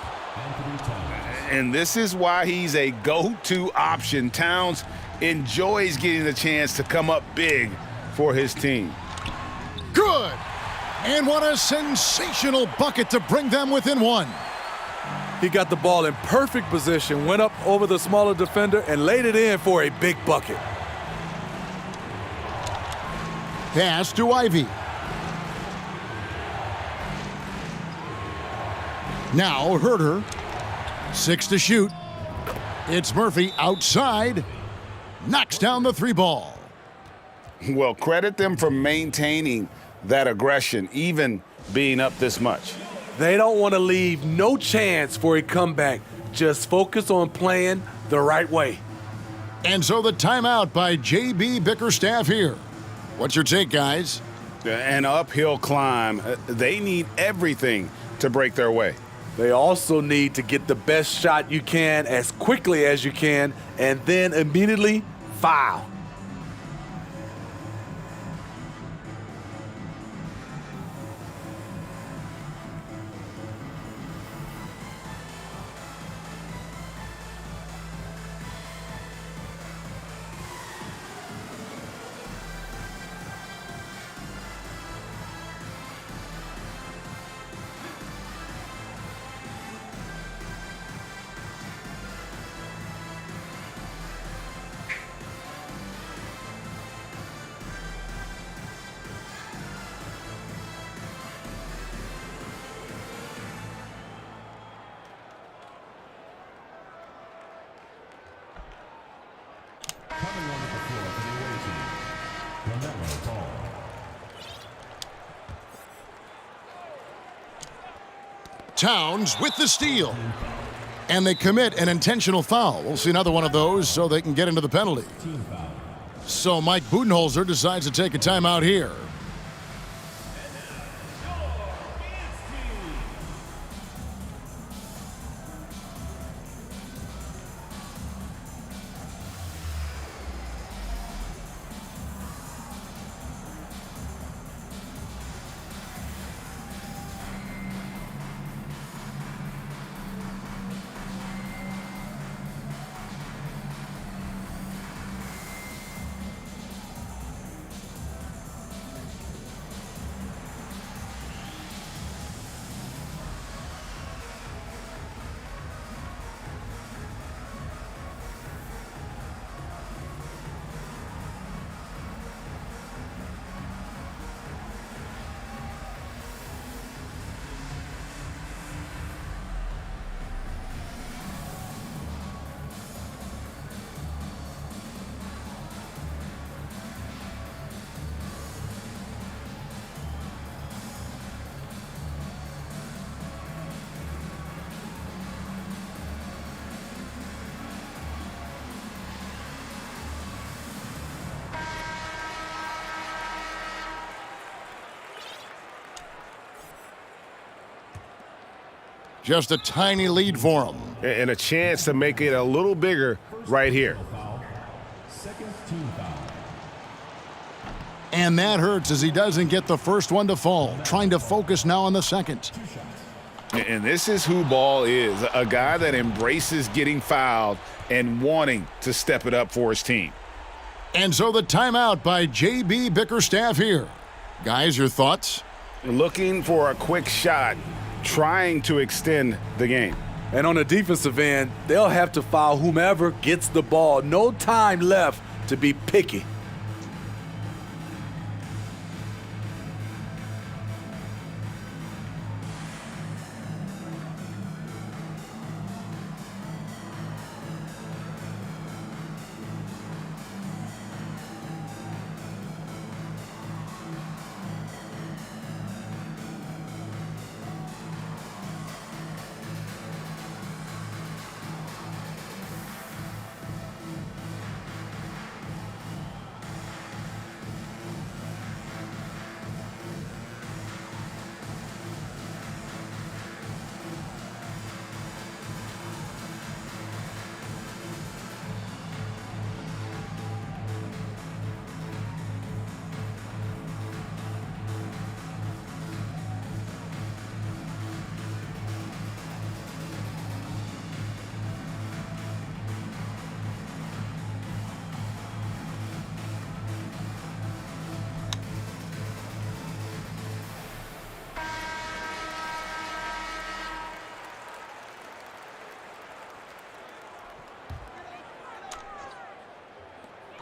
And this is why he's a go-to option. Towns enjoys getting the chance to come up big for his team. Good. And what a sensational bucket to bring them within 1. He got the ball in perfect position, went up over the smaller defender, and laid it in for a big bucket. Pass to Ivy. Now Herter. 6 to shoot. It's Murphy outside. Knocks down the 3 ball. Well, credit them for maintaining that aggression, even being up this much. They don't want to leave no chance for a comeback. Just focus on playing the right way. And so the timeout by J.B. Bickerstaff here. What's your take, guys? An uphill climb. They need everything to break their way. They also need to get the best shot you can as quickly as you can and then immediately foul. Coming onto the floor for the away team, LaMelo Ball. Towns with the steal. And they commit an intentional foul. We'll see another one of those so they can get into the penalty. Team foul. So Mike Budenholzer decides to take a timeout here. Just a tiny lead for them. And a chance to make it a little bigger right here. Foul. Second team foul. And that hurts as he doesn't get the first one to fall. Trying to focus now on the second. And this is who Ball is, a guy that embraces getting fouled and wanting to step it up for his team. And so the timeout by J.B. Bickerstaff here. Guys, your thoughts? Looking for a quick shot, trying to extend the game. And on the defensive end, they'll have to foul whomever gets the ball. No time left to be picky.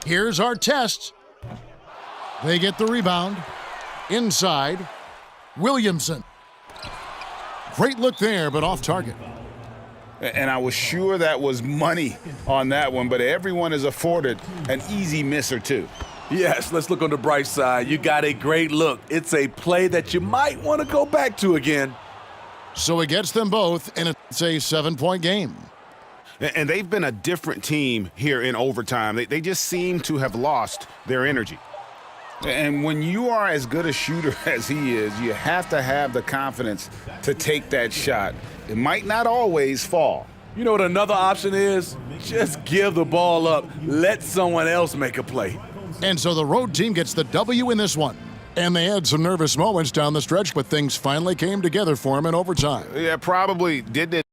Here's our test. They get the rebound. Inside, Williamson. Great look there, but off target. And I was sure that was money on that one, but everyone is afforded an easy miss or two. Yes, let's look on the bright side. You got a great look. It's a play that you might want to go back to again. So he gets them both, and it's a 7-point game. And they've been a different team here in overtime. They just seem to have lost their energy. And when you are as good a shooter as he is, you have to have the confidence to take that shot. It might not always fall. You know what another option is? Just give the ball up. Let someone else make a play. And so the road team gets the W in this one. And they had some nervous moments down the stretch, but things finally came together for them in overtime. Yeah, probably did it.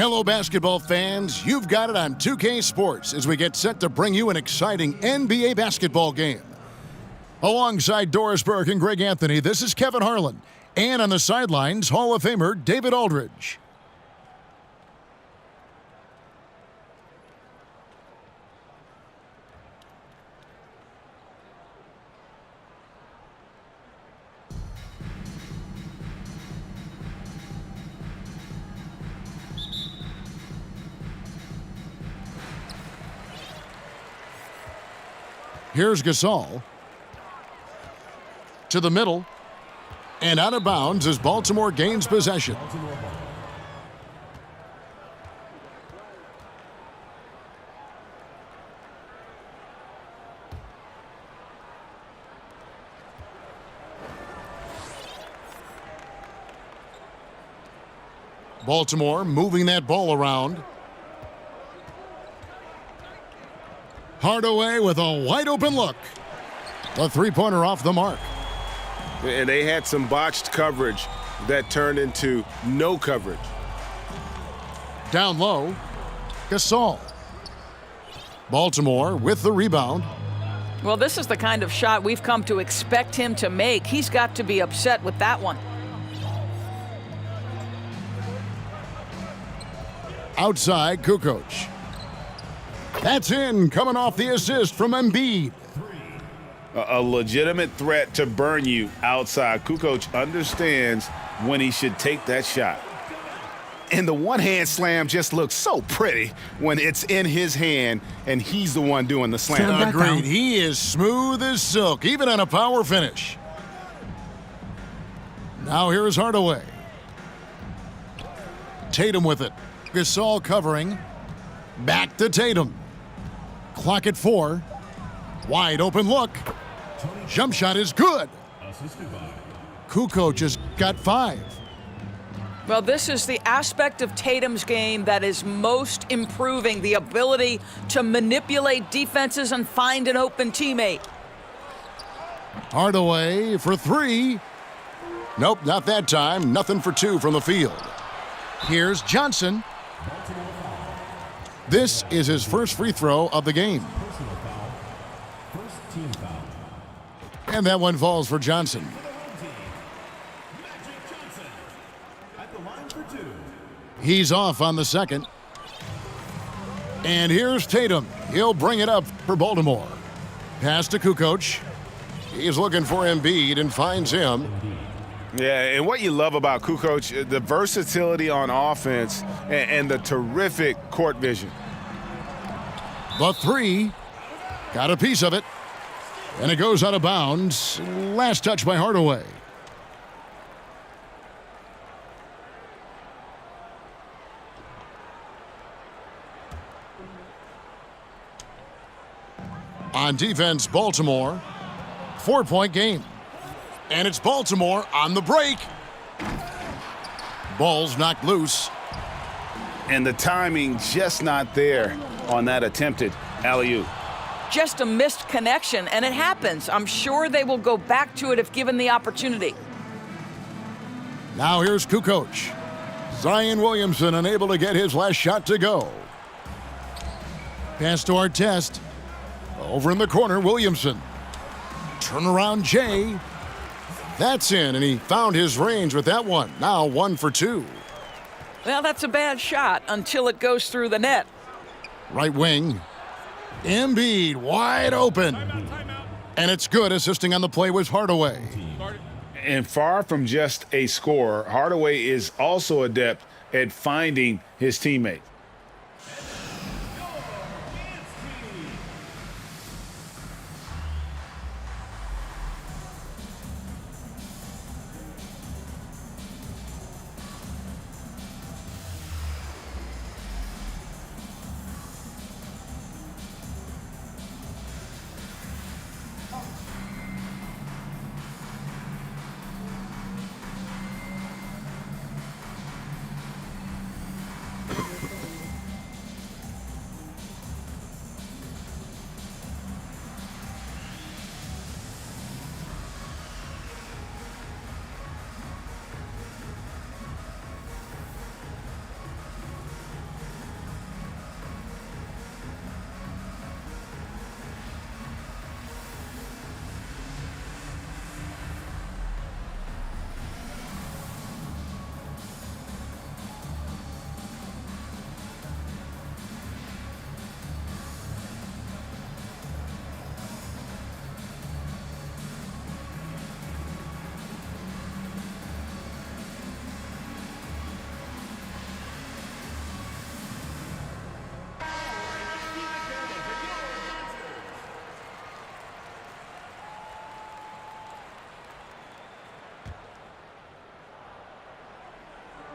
Hello, basketball fans. You've got it on 2K Sports as we get set to bring you an exciting NBA basketball game. Alongside Doris Burke and Greg Anthony, this is Kevin Harlan. And on the sidelines, Hall of Famer David Aldridge. Here's Gasol. To the middle. And out of bounds as Baltimore gains possession. Baltimore moving that ball around. Hardaway with a wide open look. The three-pointer off the mark. And they had some botched coverage that turned into no coverage. Down low, Gasol. Baltimore with the rebound. Well, this is the kind of shot we've come to expect him to make. He's got to be upset with that one. Outside, Kukoc. That's in, coming off the assist from Embiid. A legitimate threat to burn you outside. Kukoc understands when he should take that shot. And the one-hand slam just looks so pretty when it's in his hand and he's the one doing the slam. Agreed. He is smooth as silk, even on a power finish. Now here is Hardaway. Tatum with it. Gasol covering. Back to Tatum. Clock at 4. Wide open look. Jump shot is good. Kukoc just got 5. Well, this is the aspect of Tatum's game that is most improving, the ability to manipulate defenses and find an open teammate. Hardaway for 3. Nope, not that time. Nothing for 2 from the field. Here's Johnson. This is his first free throw of the game. And that one falls for Johnson. He's off on the second. And here's Tatum. He'll bring it up for Baltimore. Pass to Kukoc. He's looking for Embiid and finds him. Yeah, and what you love about Kukoc, the versatility on offense and the terrific court vision. The 3. Got a piece of it. And it goes out of bounds. Last touch by Hardaway. On defense, Baltimore. 4-point game. And it's Baltimore on the break. Ball's knocked loose. And the timing just not there on that attempted alley-oop. Just a missed connection, and it happens. I'm sure they will go back to it if given the opportunity. Now here's Kukoc. Zion Williamson unable to get his last shot to go. Pass to Artest. Over in the corner, Williamson. Turnaround Jay. That's in, and he found his range with that one. Now 1 for 2. Well, that's a bad shot until it goes through the net. Right wing. Embiid wide open. And it's good. Assisting on the play was Hardaway. And far from just a scorer, Hardaway is also adept at finding his teammate.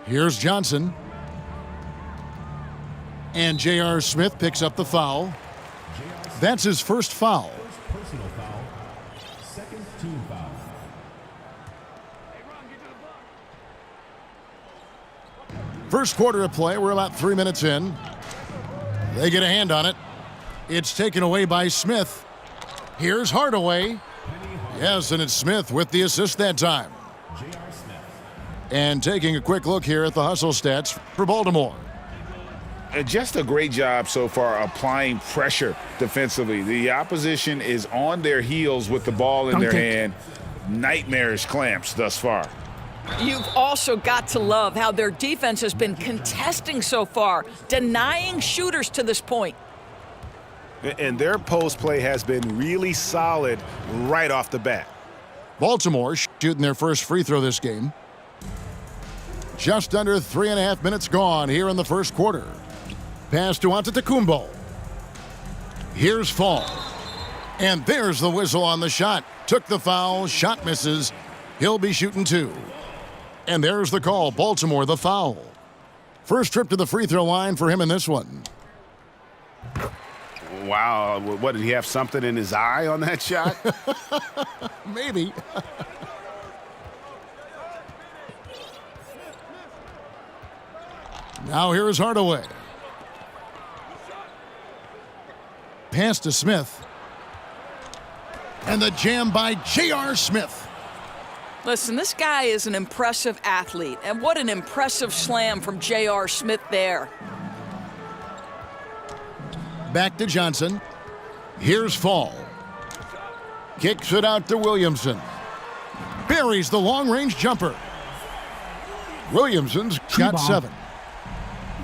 Here's Johnson. And J.R. Smith picks up the foul. That's his first foul. Personal foul. Second team foul. First quarter of play, we're about 3 minutes in. They get a hand on it. It's taken away by Smith. Here's Hardaway. Yes, and it's Smith with the assist that time. J.R. Smith. And taking a quick look here at the hustle stats for Baltimore. Just a great job so far applying pressure defensively. The opposition is on their heels with the ball in their hand. Nightmarish clamps thus far. You've also got to love how their defense has been contesting so far, denying shooters to this point. And their post play has been really solid right off the bat. Baltimore shooting their first free throw this game. Just under 3.5 minutes gone here in the first quarter. Pass to Antetokounmpo. Here's Fall. And there's the whistle on the shot. Took the foul, shot misses. He'll be shooting 2. And there's the call, Baltimore the foul. First trip to the free throw line for him in this one. Wow, what, did he have something in his eye on that shot? Maybe. Now here is Hardaway. Pass to Smith. And the jam by J.R. Smith. Listen, this guy is an impressive athlete, and what an impressive slam from J.R. Smith there. Back to Johnson. Here's Fall. Kicks it out to Williamson. Buries the long-range jumper. Williamson's got 7.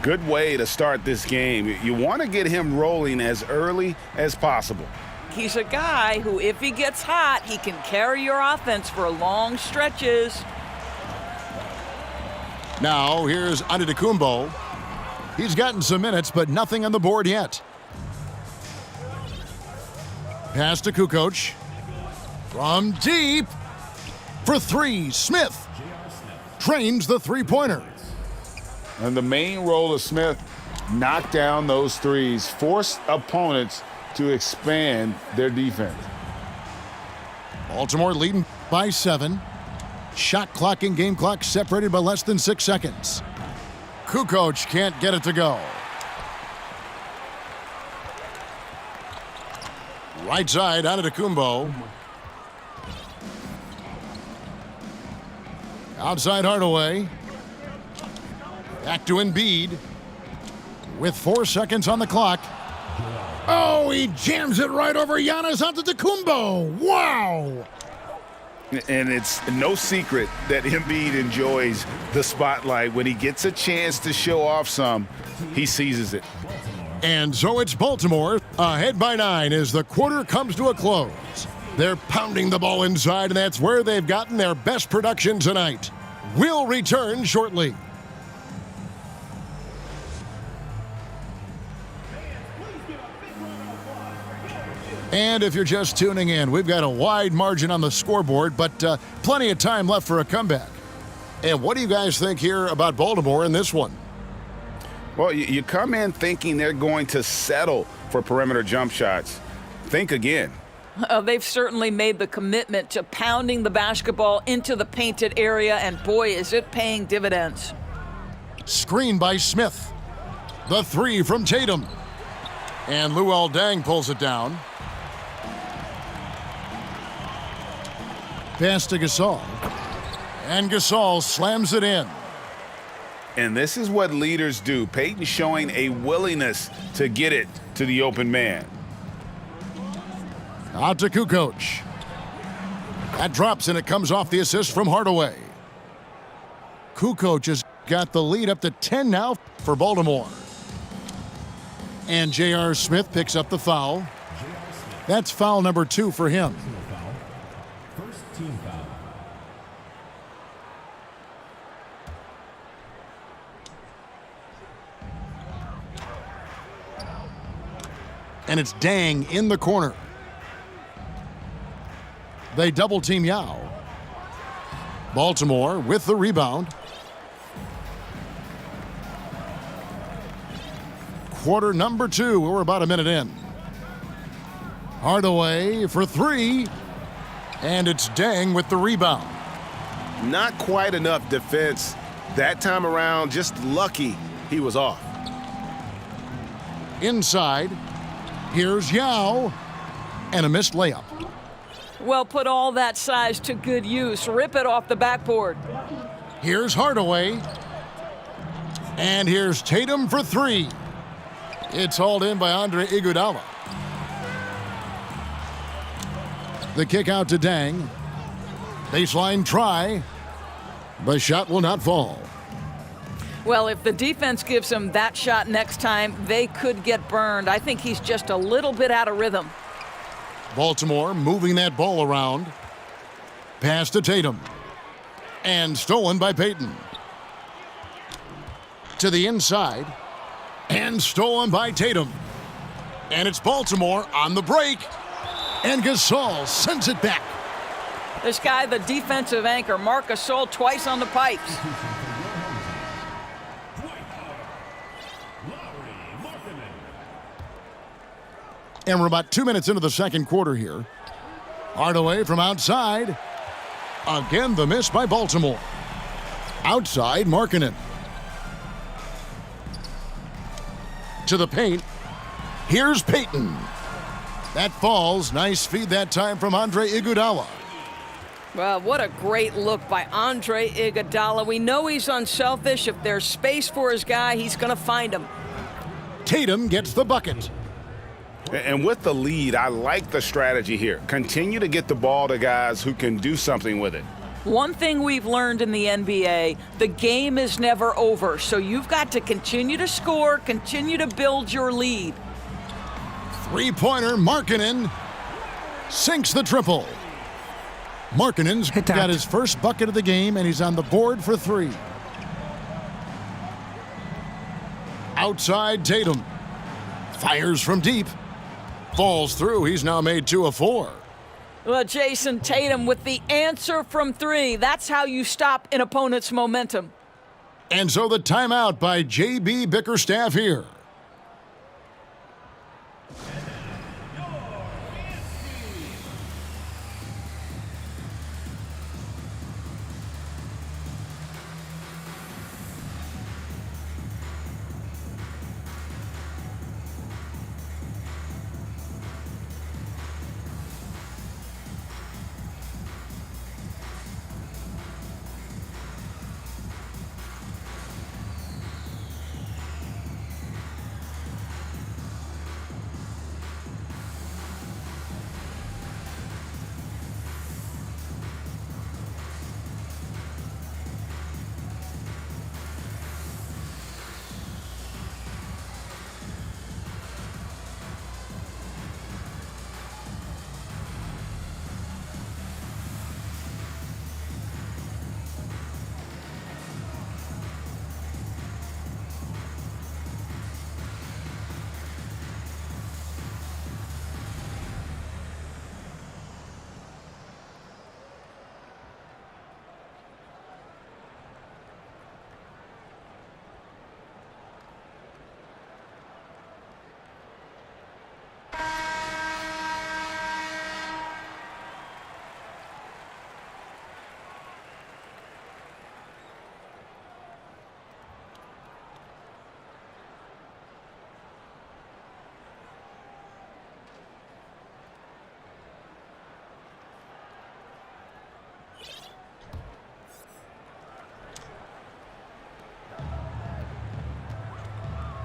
Good way to start this game. You want to get him rolling as early as possible. He's a guy who, if he gets hot, he can carry your offense for long stretches. Now, here's Antetokounmpo. He's gotten some minutes, but nothing on the board yet. Pass to Kukoc. From deep. For 3, Smith. Trains the three-pointer. And the main role of Smith, knock down those threes, force opponents to expand their defense. Baltimore leading by 7. Shot clock and game clock separated by less than 6 seconds. Kukoc can't get it to go. Right side, Antetokounmpo. Outside Hardaway. Back to Embiid. With 4 seconds on the clock. Oh, he jams it right over Giannis Antetokounmpo. Wow! And it's no secret that Embiid enjoys the spotlight. When he gets a chance to show off some, he seizes it. And so it's Baltimore ahead by 9 as the quarter comes to a close. They're pounding the ball inside, and that's where they've gotten their best production tonight. We'll return shortly. And if you're just tuning in, we've got a wide margin on the scoreboard, but plenty of time left for a comeback. And what do you guys think here about Baltimore in this one? Well, you come in thinking they're going to settle for perimeter jump shots. Think again. They've certainly made the commitment to pounding the basketball into the painted area, and boy, is it paying dividends. Screen by Smith. The 3 from Tatum. And Luol Deng pulls it down. Pass to Gasol. And Gasol slams it in. And this is what leaders do. Peyton showing a willingness to get it to the open man. Out to Kukoc. That drops, and it comes off the assist from Hardaway. Kukoc has got the lead up to 10 now for Baltimore. And J.R. Smith picks up the foul. That's foul number 2 for him. First team foul. And it's Deng in the corner. They double team Yao. Baltimore with the rebound. quarter number 2. We're about a minute in. Hardaway for 3. And it's Deng with the rebound. Not quite enough defense that time around. Just lucky he was off. Inside, here's Yao. And a missed layup. Well, put all that size to good use. Rip it off the backboard. Here's Hardaway. And here's Tatum for 3. It's hauled in by Andre Iguodala. The kick out to Deng. Baseline try. The shot will not fall. Well, if the defense gives him that shot next time, they could get burned. I think he's just a little bit out of rhythm. Baltimore moving that ball around. Pass to Tatum. And stolen by Payton. To the inside. And stolen by Tatum. And it's Baltimore on the break. And Gasol sends it back. This guy, the defensive anchor, Marc Gasol, twice on the pipes. And we're about 2 minutes into the second quarter here. Hardaway from outside. Again, the miss by Baltimore. Outside, Markkanen. To the paint. Here's Payton. That falls. Nice feed that time from Andre Iguodala. Well, what a great look by Andre Iguodala. We know he's unselfish. If there's space for his guy, he's going to find him. Tatum gets the bucket. And with the lead, I like the strategy here. Continue to get the ball to guys who can do something with it. One thing we've learned in the NBA, the game is never over. So you've got to continue to score, continue to build your lead. Three-pointer, Markkanen sinks the triple. Markkanen's got his first bucket of the game, and he's on the board for 3. Outside, Tatum. Fires from deep. Falls through. He's now made 2 of 4. Well, Jason Tatum with the answer from 3. That's how you stop an opponent's momentum. And so the timeout by J.B. Bickerstaff here.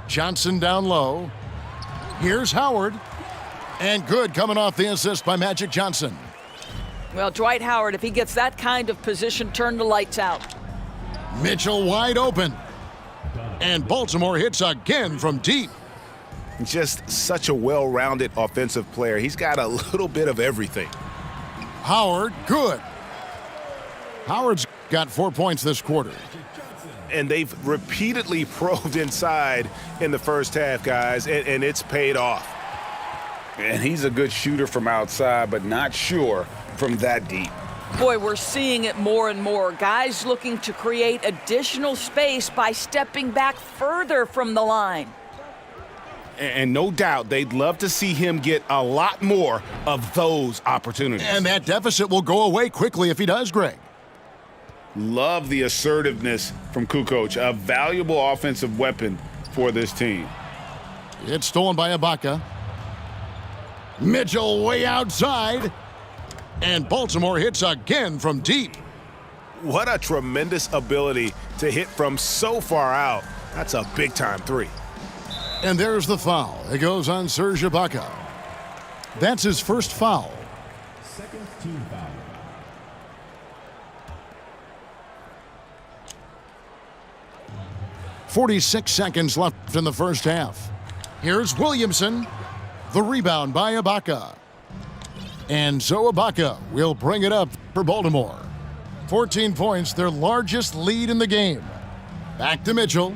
Johnson down low. Here's Howard. And good coming off the assist by Magic Johnson. Well, Dwight Howard, if he gets that kind of position, turn the lights out. Mitchell wide open. And Baltimore hits again from deep. Just such a well-rounded offensive player. He's got a little bit of everything. Howard, good. Howard's got 4 points this quarter. And they've repeatedly probed inside in the first half, guys, and it's paid off. And he's a good shooter from outside, but not sure from that deep. Boy, we're seeing it more and more. Guys looking to create additional space by stepping back further from the line. And no doubt they'd love to see him get a lot more of those opportunities. And that deficit will go away quickly if he does, Greg. Love the assertiveness from Kukoc, a valuable offensive weapon for this team. It's stolen by Ibaka. Mitchell way outside. And Baltimore hits again from deep. What a tremendous ability to hit from so far out. That's a big-time three. And there's the foul. It goes on Serge Ibaka. That's his first foul. Second team foul. .46 seconds left in the first half. Here's Williamson. The rebound by Ibaka. And so Ibaka will bring it up for Baltimore. 14 points, their largest lead in the game. Back to Mitchell.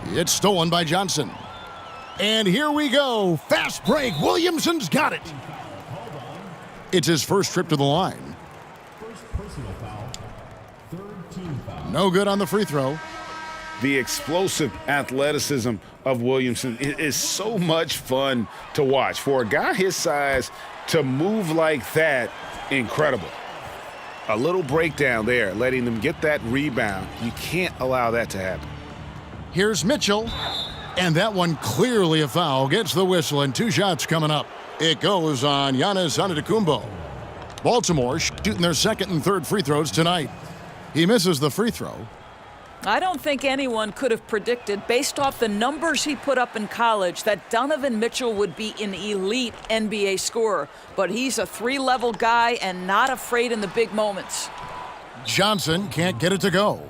It's stolen by Johnson. And here we go. Fast break. Williamson's got it. It's his first trip to the line. First personal foul. Third team foul. No good on the free throw. The explosive athleticism of Williamson is so much fun to watch. For a guy his size to move like that, incredible. A little breakdown there, letting them get that rebound. You can't allow that to happen. Here's Mitchell. And that one clearly a foul. Gets the whistle and 2 shots coming up. It goes on Giannis Antetokounmpo. Baltimore shooting their second and third free throws tonight. He misses the free throw. I don't think anyone could have predicted, based off the numbers he put up in college, that Donovan Mitchell would be an elite NBA scorer. But he's a 3-level guy and not afraid in the big moments. Johnson can't get it to go.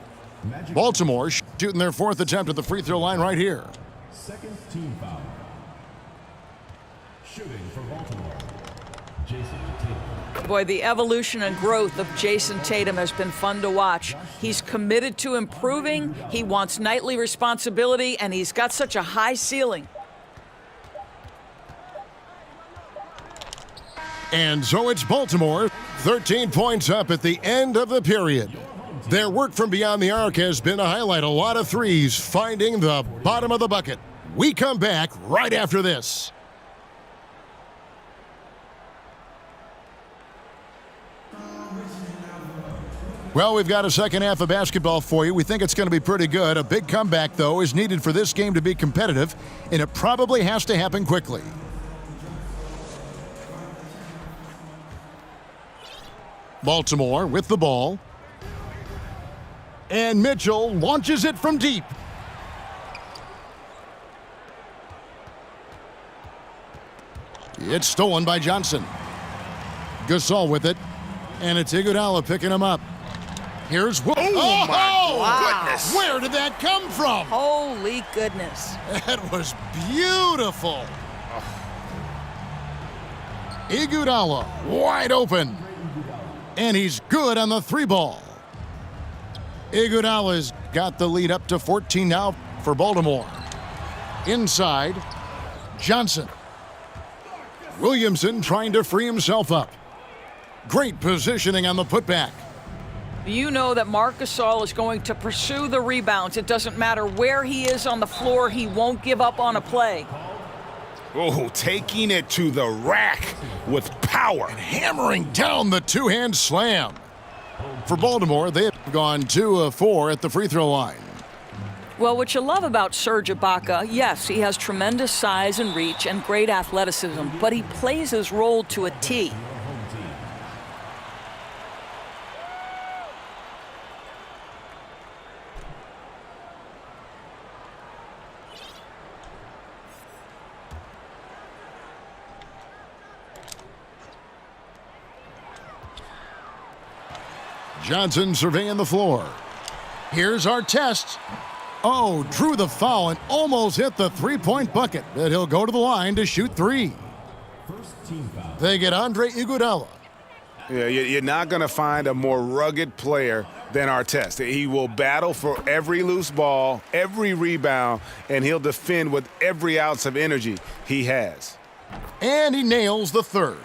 Baltimore shooting their 4th attempt at the free throw line right here. Second team foul. Shooting for Baltimore. Jason Tatum. Boy, the evolution and growth of Jason Tatum has been fun to watch. He's committed to improving, he wants nightly responsibility, and he's got such a high ceiling. And so it's Baltimore, 13 points up at the end of the period. Their work from beyond the arc has been to highlight a lot of threes, finding the bottom of the bucket. We come back right after this. Well, we've got a second half of basketball for you. We think it's going to be pretty good. A big comeback, though, is needed for this game to be competitive, and it probably has to happen quickly. Baltimore with the ball. And Mitchell launches it from deep. It's stolen by Johnson. Gasol with it. And it's Iguodala picking him up. Here's Will. Oh, my goodness. Where did that come from? Holy goodness. That was beautiful. Iguodala wide open. And he's good on the 3-ball. Iguodala's got the lead up to 14 now for Baltimore. Inside, Johnson. Williamson trying to free himself up. Great positioning on the putback. You know that Marc Gasol is going to pursue the rebounds. It doesn't matter where he is on the floor. He won't give up on a play. Oh, taking it to the rack with power. Hammering down the 2-hand slam. For Baltimore, they've gone 2 of 4 at the free throw line. Well, what you love about Serge Ibaka, yes, he has tremendous size and reach and great athleticism, but he plays his role to a T. Johnson surveying the floor. Here's our test. Oh, drew the foul and almost hit the 3-point bucket, but he'll go to the line to shoot 3. First team foul. They get Andre Iguodala. Yeah, you're not going to find a more rugged player than Artest. He will battle for every loose ball, every rebound, and he'll defend with every ounce of energy he has. And he nails the 3rd.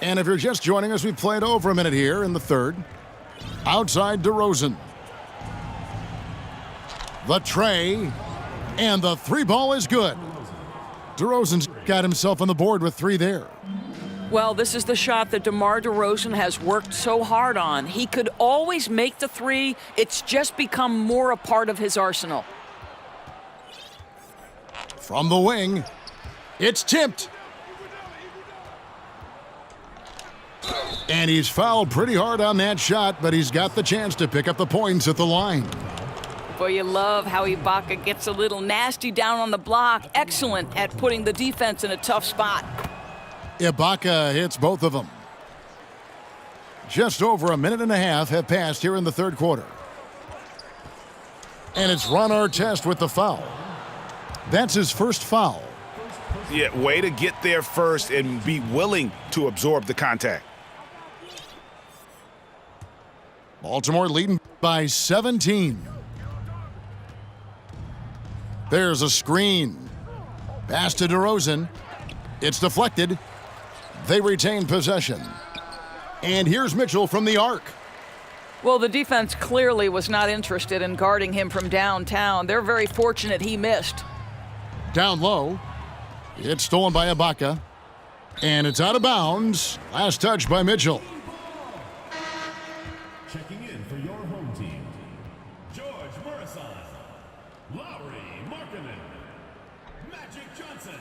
And if you're just joining us, we played over a minute here in the 3rd. Outside DeRozan. The tray. And the three ball is good. DeRozan's got himself on the board with 3 there. Well, this is the shot that DeMar DeRozan has worked so hard on. He could always make the 3. It's just become more a part of his arsenal. From the wing, it's tipped. And he's fouled pretty hard on that shot, but he's got the chance to pick up the points at the line. Boy, you love how Ibaka gets a little nasty down on the block. Excellent at putting the defense in a tough spot. Ibaka hits both of them. Just over a minute and a half have passed here in the third quarter. And it's Ron Artest with the foul. That's his first foul. Yeah, way to get there first and be willing to absorb the contact. Baltimore leading by 17. There's a screen. Pass to DeRozan. It's deflected. They retain possession. And here's Mitchell from the arc. Well, the defense clearly was not interested in guarding him from downtown. They're very fortunate he missed. Down low. It's stolen by Ibaka. And it's out of bounds. Last touch by Mitchell. Checking in for your home team, George Murison, Lauri Markkanen, Magic Johnson.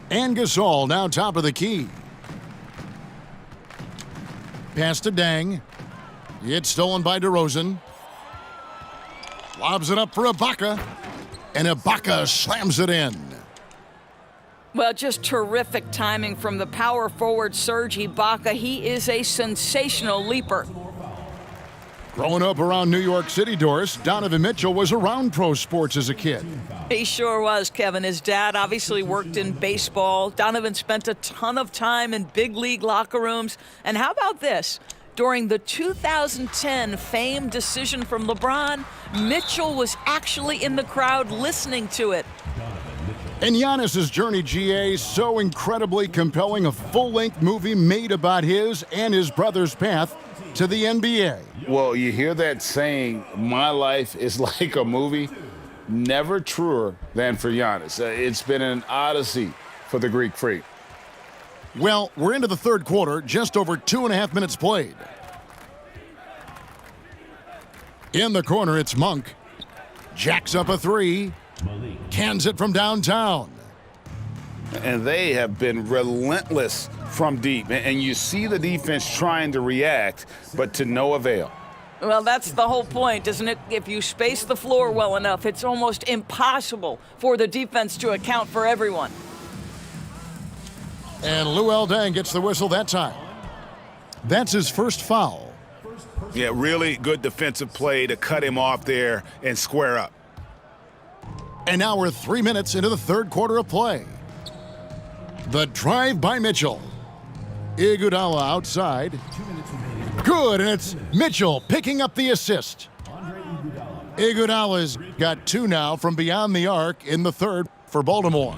And Gasol now top of the key. Pass to Dang. It's stolen by DeRozan. Lobs it up for Ibaka. And Ibaka slams it in. Well, just terrific timing from the power forward Serge Ibaka. He is a sensational leaper. Growing up around New York City, Doris, Donovan Mitchell was around pro sports as a kid. He sure was, Kevin. His dad obviously worked in baseball. Donovan spent a ton of time in big league locker rooms. And how about this? During the 2010 famed decision from LeBron, Mitchell was actually in the crowd listening to it. And Giannis's journey, GA, so incredibly compelling, a full-length movie made about his and his brother's path to the NBA. Well, you hear that saying, my life is like a movie. Never truer than for Giannis. It's been an odyssey for the Greek Freak. Well, we're into the third quarter, just over 2.5 minutes played. In the corner, it's Monk. Jacks up a 3. Cans it from downtown. And they have been relentless from deep. And you see the defense trying to react, but to no avail. Well, that's the whole point, isn't it? If you space the floor well enough, it's almost impossible for the defense to account for everyone. And Luol Deng gets the whistle that time. That's his first foul. Yeah, really good defensive play to cut him off there and square up. And now we're 3 minutes into the third quarter of play. The drive by Mitchell. Iguodala outside. Good, and it's Mitchell picking up the assist. Iguodala's got 2 now from beyond the arc in the third for Baltimore.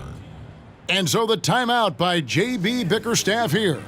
And so the timeout by J.B. Bickerstaff here.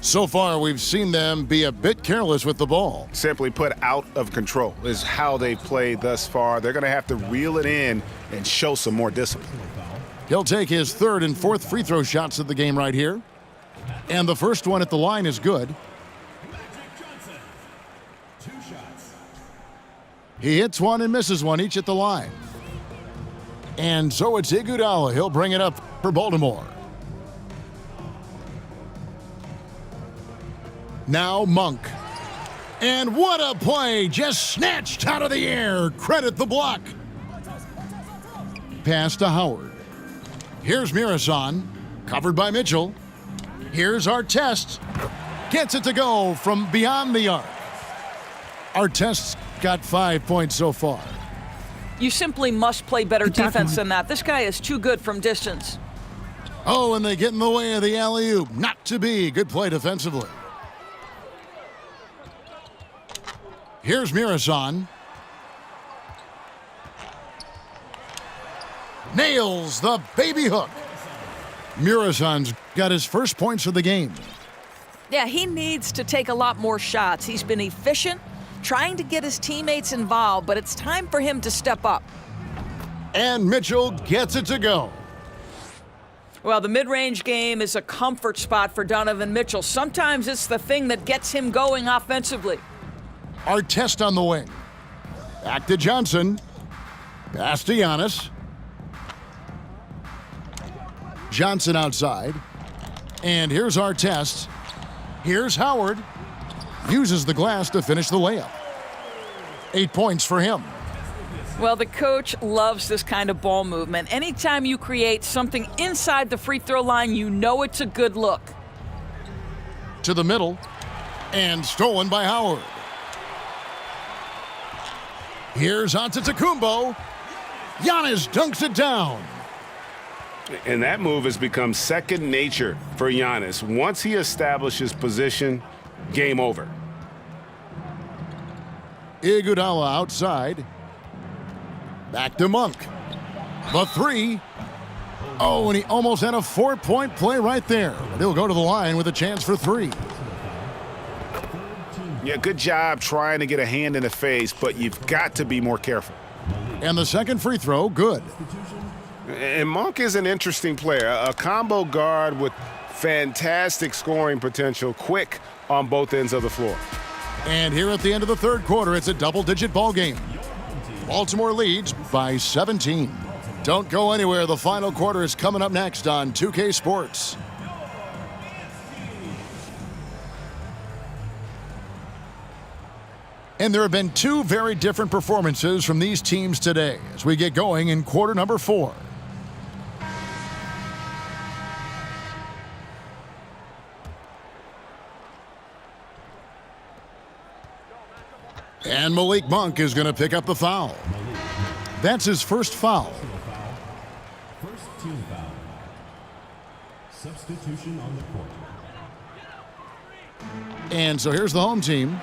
So far, we've seen them be a bit careless with the ball. Simply put, out of control is how they've played thus far. They're going to have to reel it in and show some more discipline. He'll take his third and fourth free throw shots of the game right here. And the first one at the line is good. He hits one and misses one each at the line. And so it's Iguodala. He'll bring it up for Baltimore. Now Monk. And what a play! Just snatched out of the air. Credit the block. Pass to Howard. Here's Mirasan. Covered by Mitchell. Here's Artest. Gets it to go from beyond the arc. Artest's got 5 points so far. You simply must play better defense than that. This guy is too good from distance. Oh, and they get in the way of the alley-oop. Not to be. Good play defensively. Here's Mirasan. Nails the baby hook. Mirasan's got his first points of the game. Yeah, he needs to take a lot more shots. He's been efficient, trying to get his teammates involved, but it's time for him to step up. And Mitchell gets it to go. Well, the mid-range game is a comfort spot for Donovan Mitchell. Sometimes it's the thing that gets him going offensively. Artest on the wing. Back to Johnson. Pass to Giannis. Johnson outside. And here's Artest. Here's Howard. Uses the glass to finish the layup. 8 points for him. Well, the coach loves this kind of ball movement. Anytime you create something inside the free throw line, you know it's a good look. To the middle. And stolen by Howard. Here's Antetokounmpo. Giannis dunks it down. And that move has become second nature for Giannis. Once he establishes position, game over. Iguodala outside. Back to Monk. The three. Oh, and he almost had a 4-point play right there. But he'll go to the line with a chance for three. Yeah, good job trying to get a hand in the face, but you've got to be more careful. And the second free throw, good. And Monk is an interesting player, a combo guard with fantastic scoring potential, quick on both ends of the floor. And here at the end of the third quarter, it's a double-digit ball game. Baltimore leads by 17. Don't go anywhere. The final quarter is coming up next on 2K Sports. And there have been two very different performances from these teams today as we get going in quarter number 4. And Malik Monk is going to pick up the foul. That's his first foul. First team foul. Substitution on the court. And so here's the home team,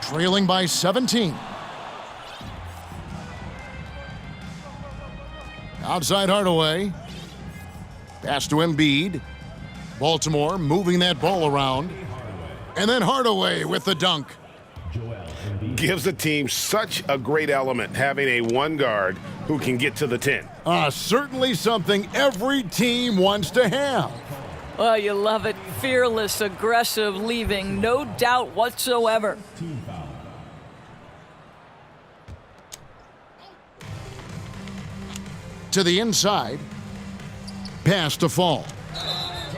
trailing by 17. Outside Hardaway. Pass to Embiid. Baltimore moving that ball around. And then Hardaway with the dunk. Gives the team such a great element having a one guard who can get to the 10. Certainly something every team wants to have. Well, you love it. Fearless, aggressive, leaving no doubt whatsoever. To the inside. Pass to Fall.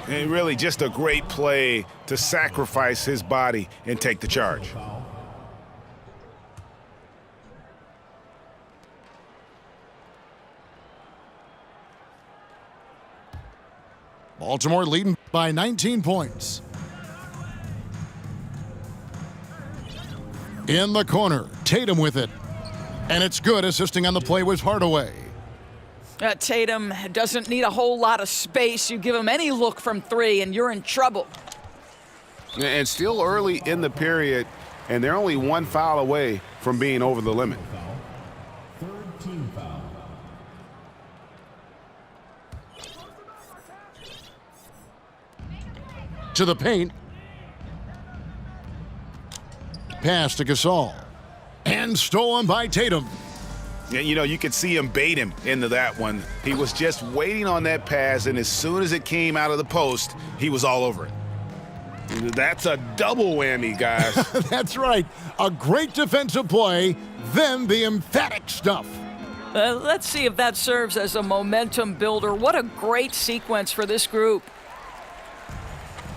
And really just a great play to sacrifice his body and take the charge. Baltimore leading by 19 points. In the corner, Tatum with it. And it's good. Assisting on the play was Hardaway. Tatum doesn't need a whole lot of space. You give him any look from three, and you're in trouble. And still early in the period, and they're only one foul away from being over the limit. Third team foul. To the paint. Pass to Gasol. And stolen by Tatum. Yeah, you know, you could see him bait him into that one. He was just waiting on that pass, and as soon as it came out of the post, he was all over it. That's a double whammy, guys. That's right. A great defensive play, then the emphatic stuff. Let's see if that serves as a momentum builder. What a great sequence for this group.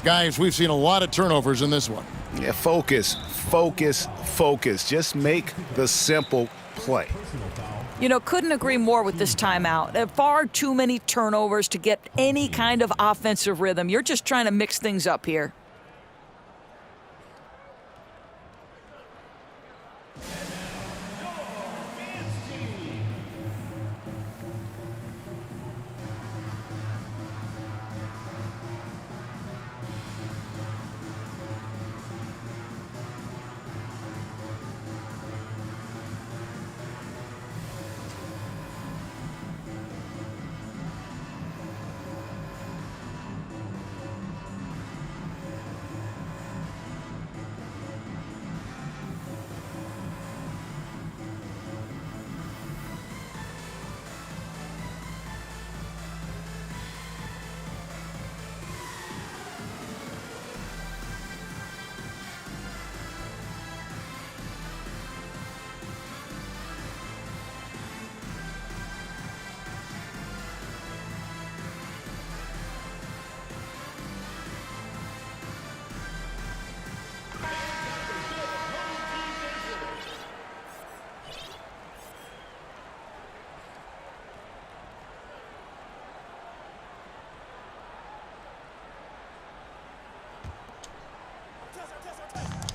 Guys, we've seen a lot of turnovers in this one. Yeah, focus, focus, focus. Just make the simple play. You know, couldn't agree more with this timeout. Far too many turnovers to get any kind of offensive rhythm. You're just trying to mix things up here.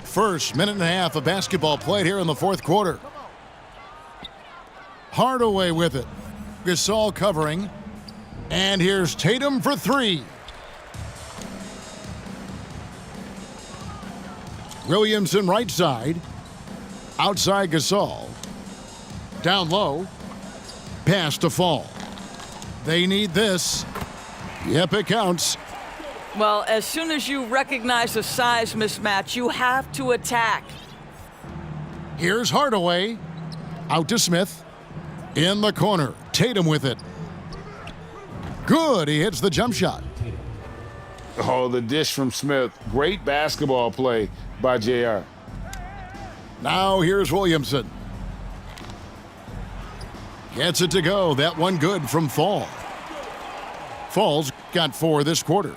First minute and a half of basketball played here in the fourth quarter. Hardaway with it. Gasol covering. And here's Tatum for three. Williamson right side. Outside Gasol. Down low. Pass to Fall. They need this. Yep, it counts. Well, as soon as you recognize a size mismatch, you have to attack. Here's Hardaway. Out to Smith. In the corner. Tatum with it. Good. He hits the jump shot. Oh, the dish from Smith. Great basketball play by JR. Now here's Williamson. Gets it to go. That one good from Fall. Fall's got 4 this quarter.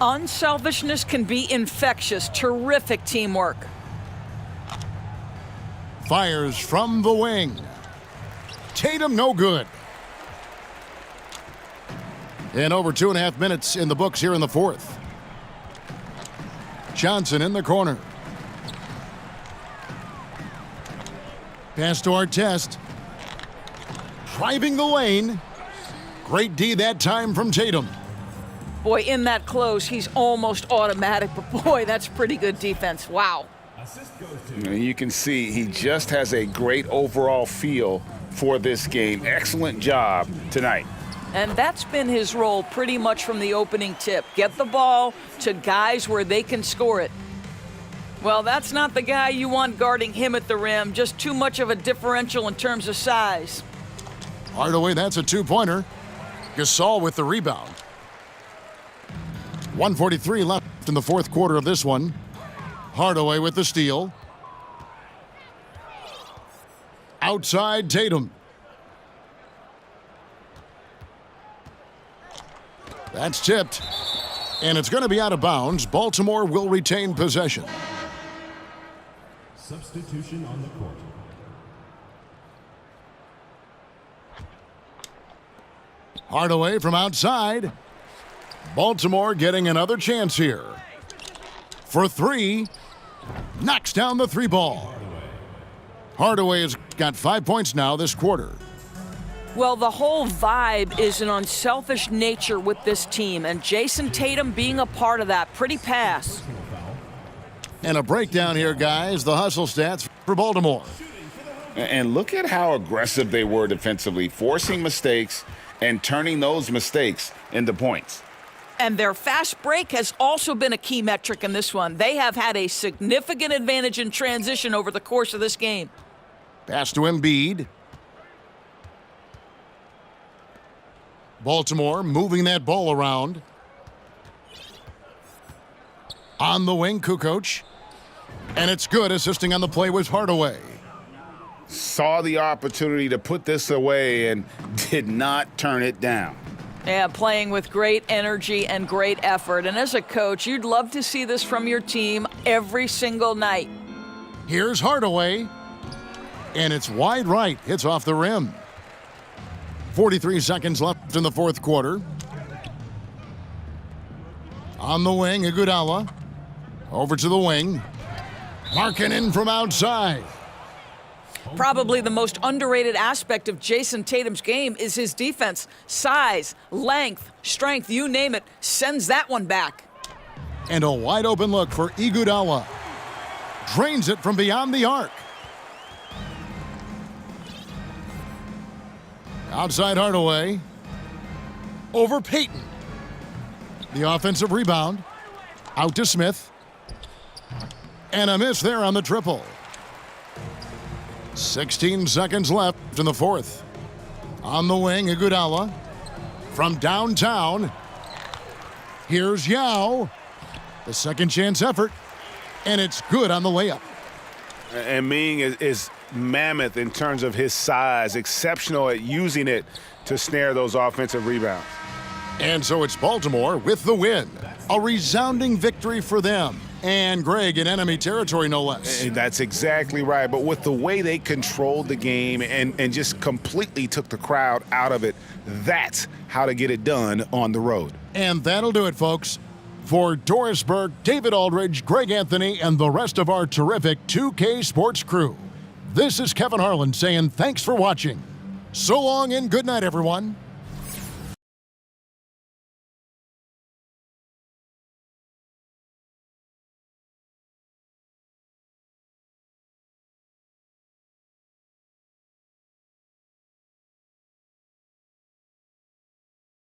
Unselfishness can be infectious. Terrific teamwork. Fires from the wing. Tatum no good. And over 2.5 minutes in the books here in the fourth. Johnson in the corner. Pass to Artest. Driving the lane. Great D that time from Tatum. Boy, in that close, he's almost automatic, but boy, that's pretty good defense. Wow. You can see he just has a great overall feel for this game. Excellent job tonight. And that's been his role pretty much from the opening tip. Get the ball to guys where they can score it. Well, that's not the guy you want guarding him at the rim. Just too much of a differential in terms of size. Hardaway, that's a 2-pointer. Gasol with the rebound. 1:43 left in the fourth quarter of this one. Hardaway with the steal. Outside Tatum. That's tipped. And it's going to be out of bounds. Baltimore will retain possession. Substitution on the court. Hardaway from outside. Baltimore getting another chance here. For 3. Knocks down the 3 ball. Hardaway has got 5 points now this quarter. Well, the whole vibe is an unselfish nature with this team, and Jason Tatum being a part of that. Pretty pass. And a breakdown here, guys. The hustle stats for Baltimore. And look at how aggressive they were defensively, forcing mistakes and turning those mistakes into points. And their fast break has also been a key metric in this one. They have had a significant advantage in transition over the course of this game. Pass to Embiid. Baltimore moving that ball around. On the wing, Kukoc. And it's good. Assisting on the play was Hardaway. Saw the opportunity to put this away and did not turn it down. Yeah, playing with great energy and great effort. And as a coach, you'd love to see this from your team every single night. Here's Hardaway. And it's wide right. Hits off the rim. 43 seconds left in the fourth quarter. On the wing, Iguodala. Over to the wing. Markkanen from outside. Probably the most underrated aspect of Jason Tatum's game is his defense. Size, length, strength, you name it, sends that one back. And a wide open look for Iguodala. Drains it from beyond the arc. Outside Hardaway. Over Payton. The offensive rebound. Out to Smith. And a miss there on the triple. 16 seconds left in the fourth. On the wing, Iguodala. From downtown. Here's Yao. The second chance effort. And it's good on the layup. And Ming is mammoth in terms of his size, exceptional at using it to snare those offensive rebounds. And so it's Baltimore with the win. A resounding victory for them. And Greg in enemy territory, no less. That's exactly right. But with the way they controlled the game and just completely took the crowd out of it, that's how to get it done on the road. And that'll do it, folks. For Doris Burke, David Aldridge, Greg Anthony, and the rest of our terrific 2K Sports crew, this is Kevin Harlan saying thanks for watching. So long and good night, everyone.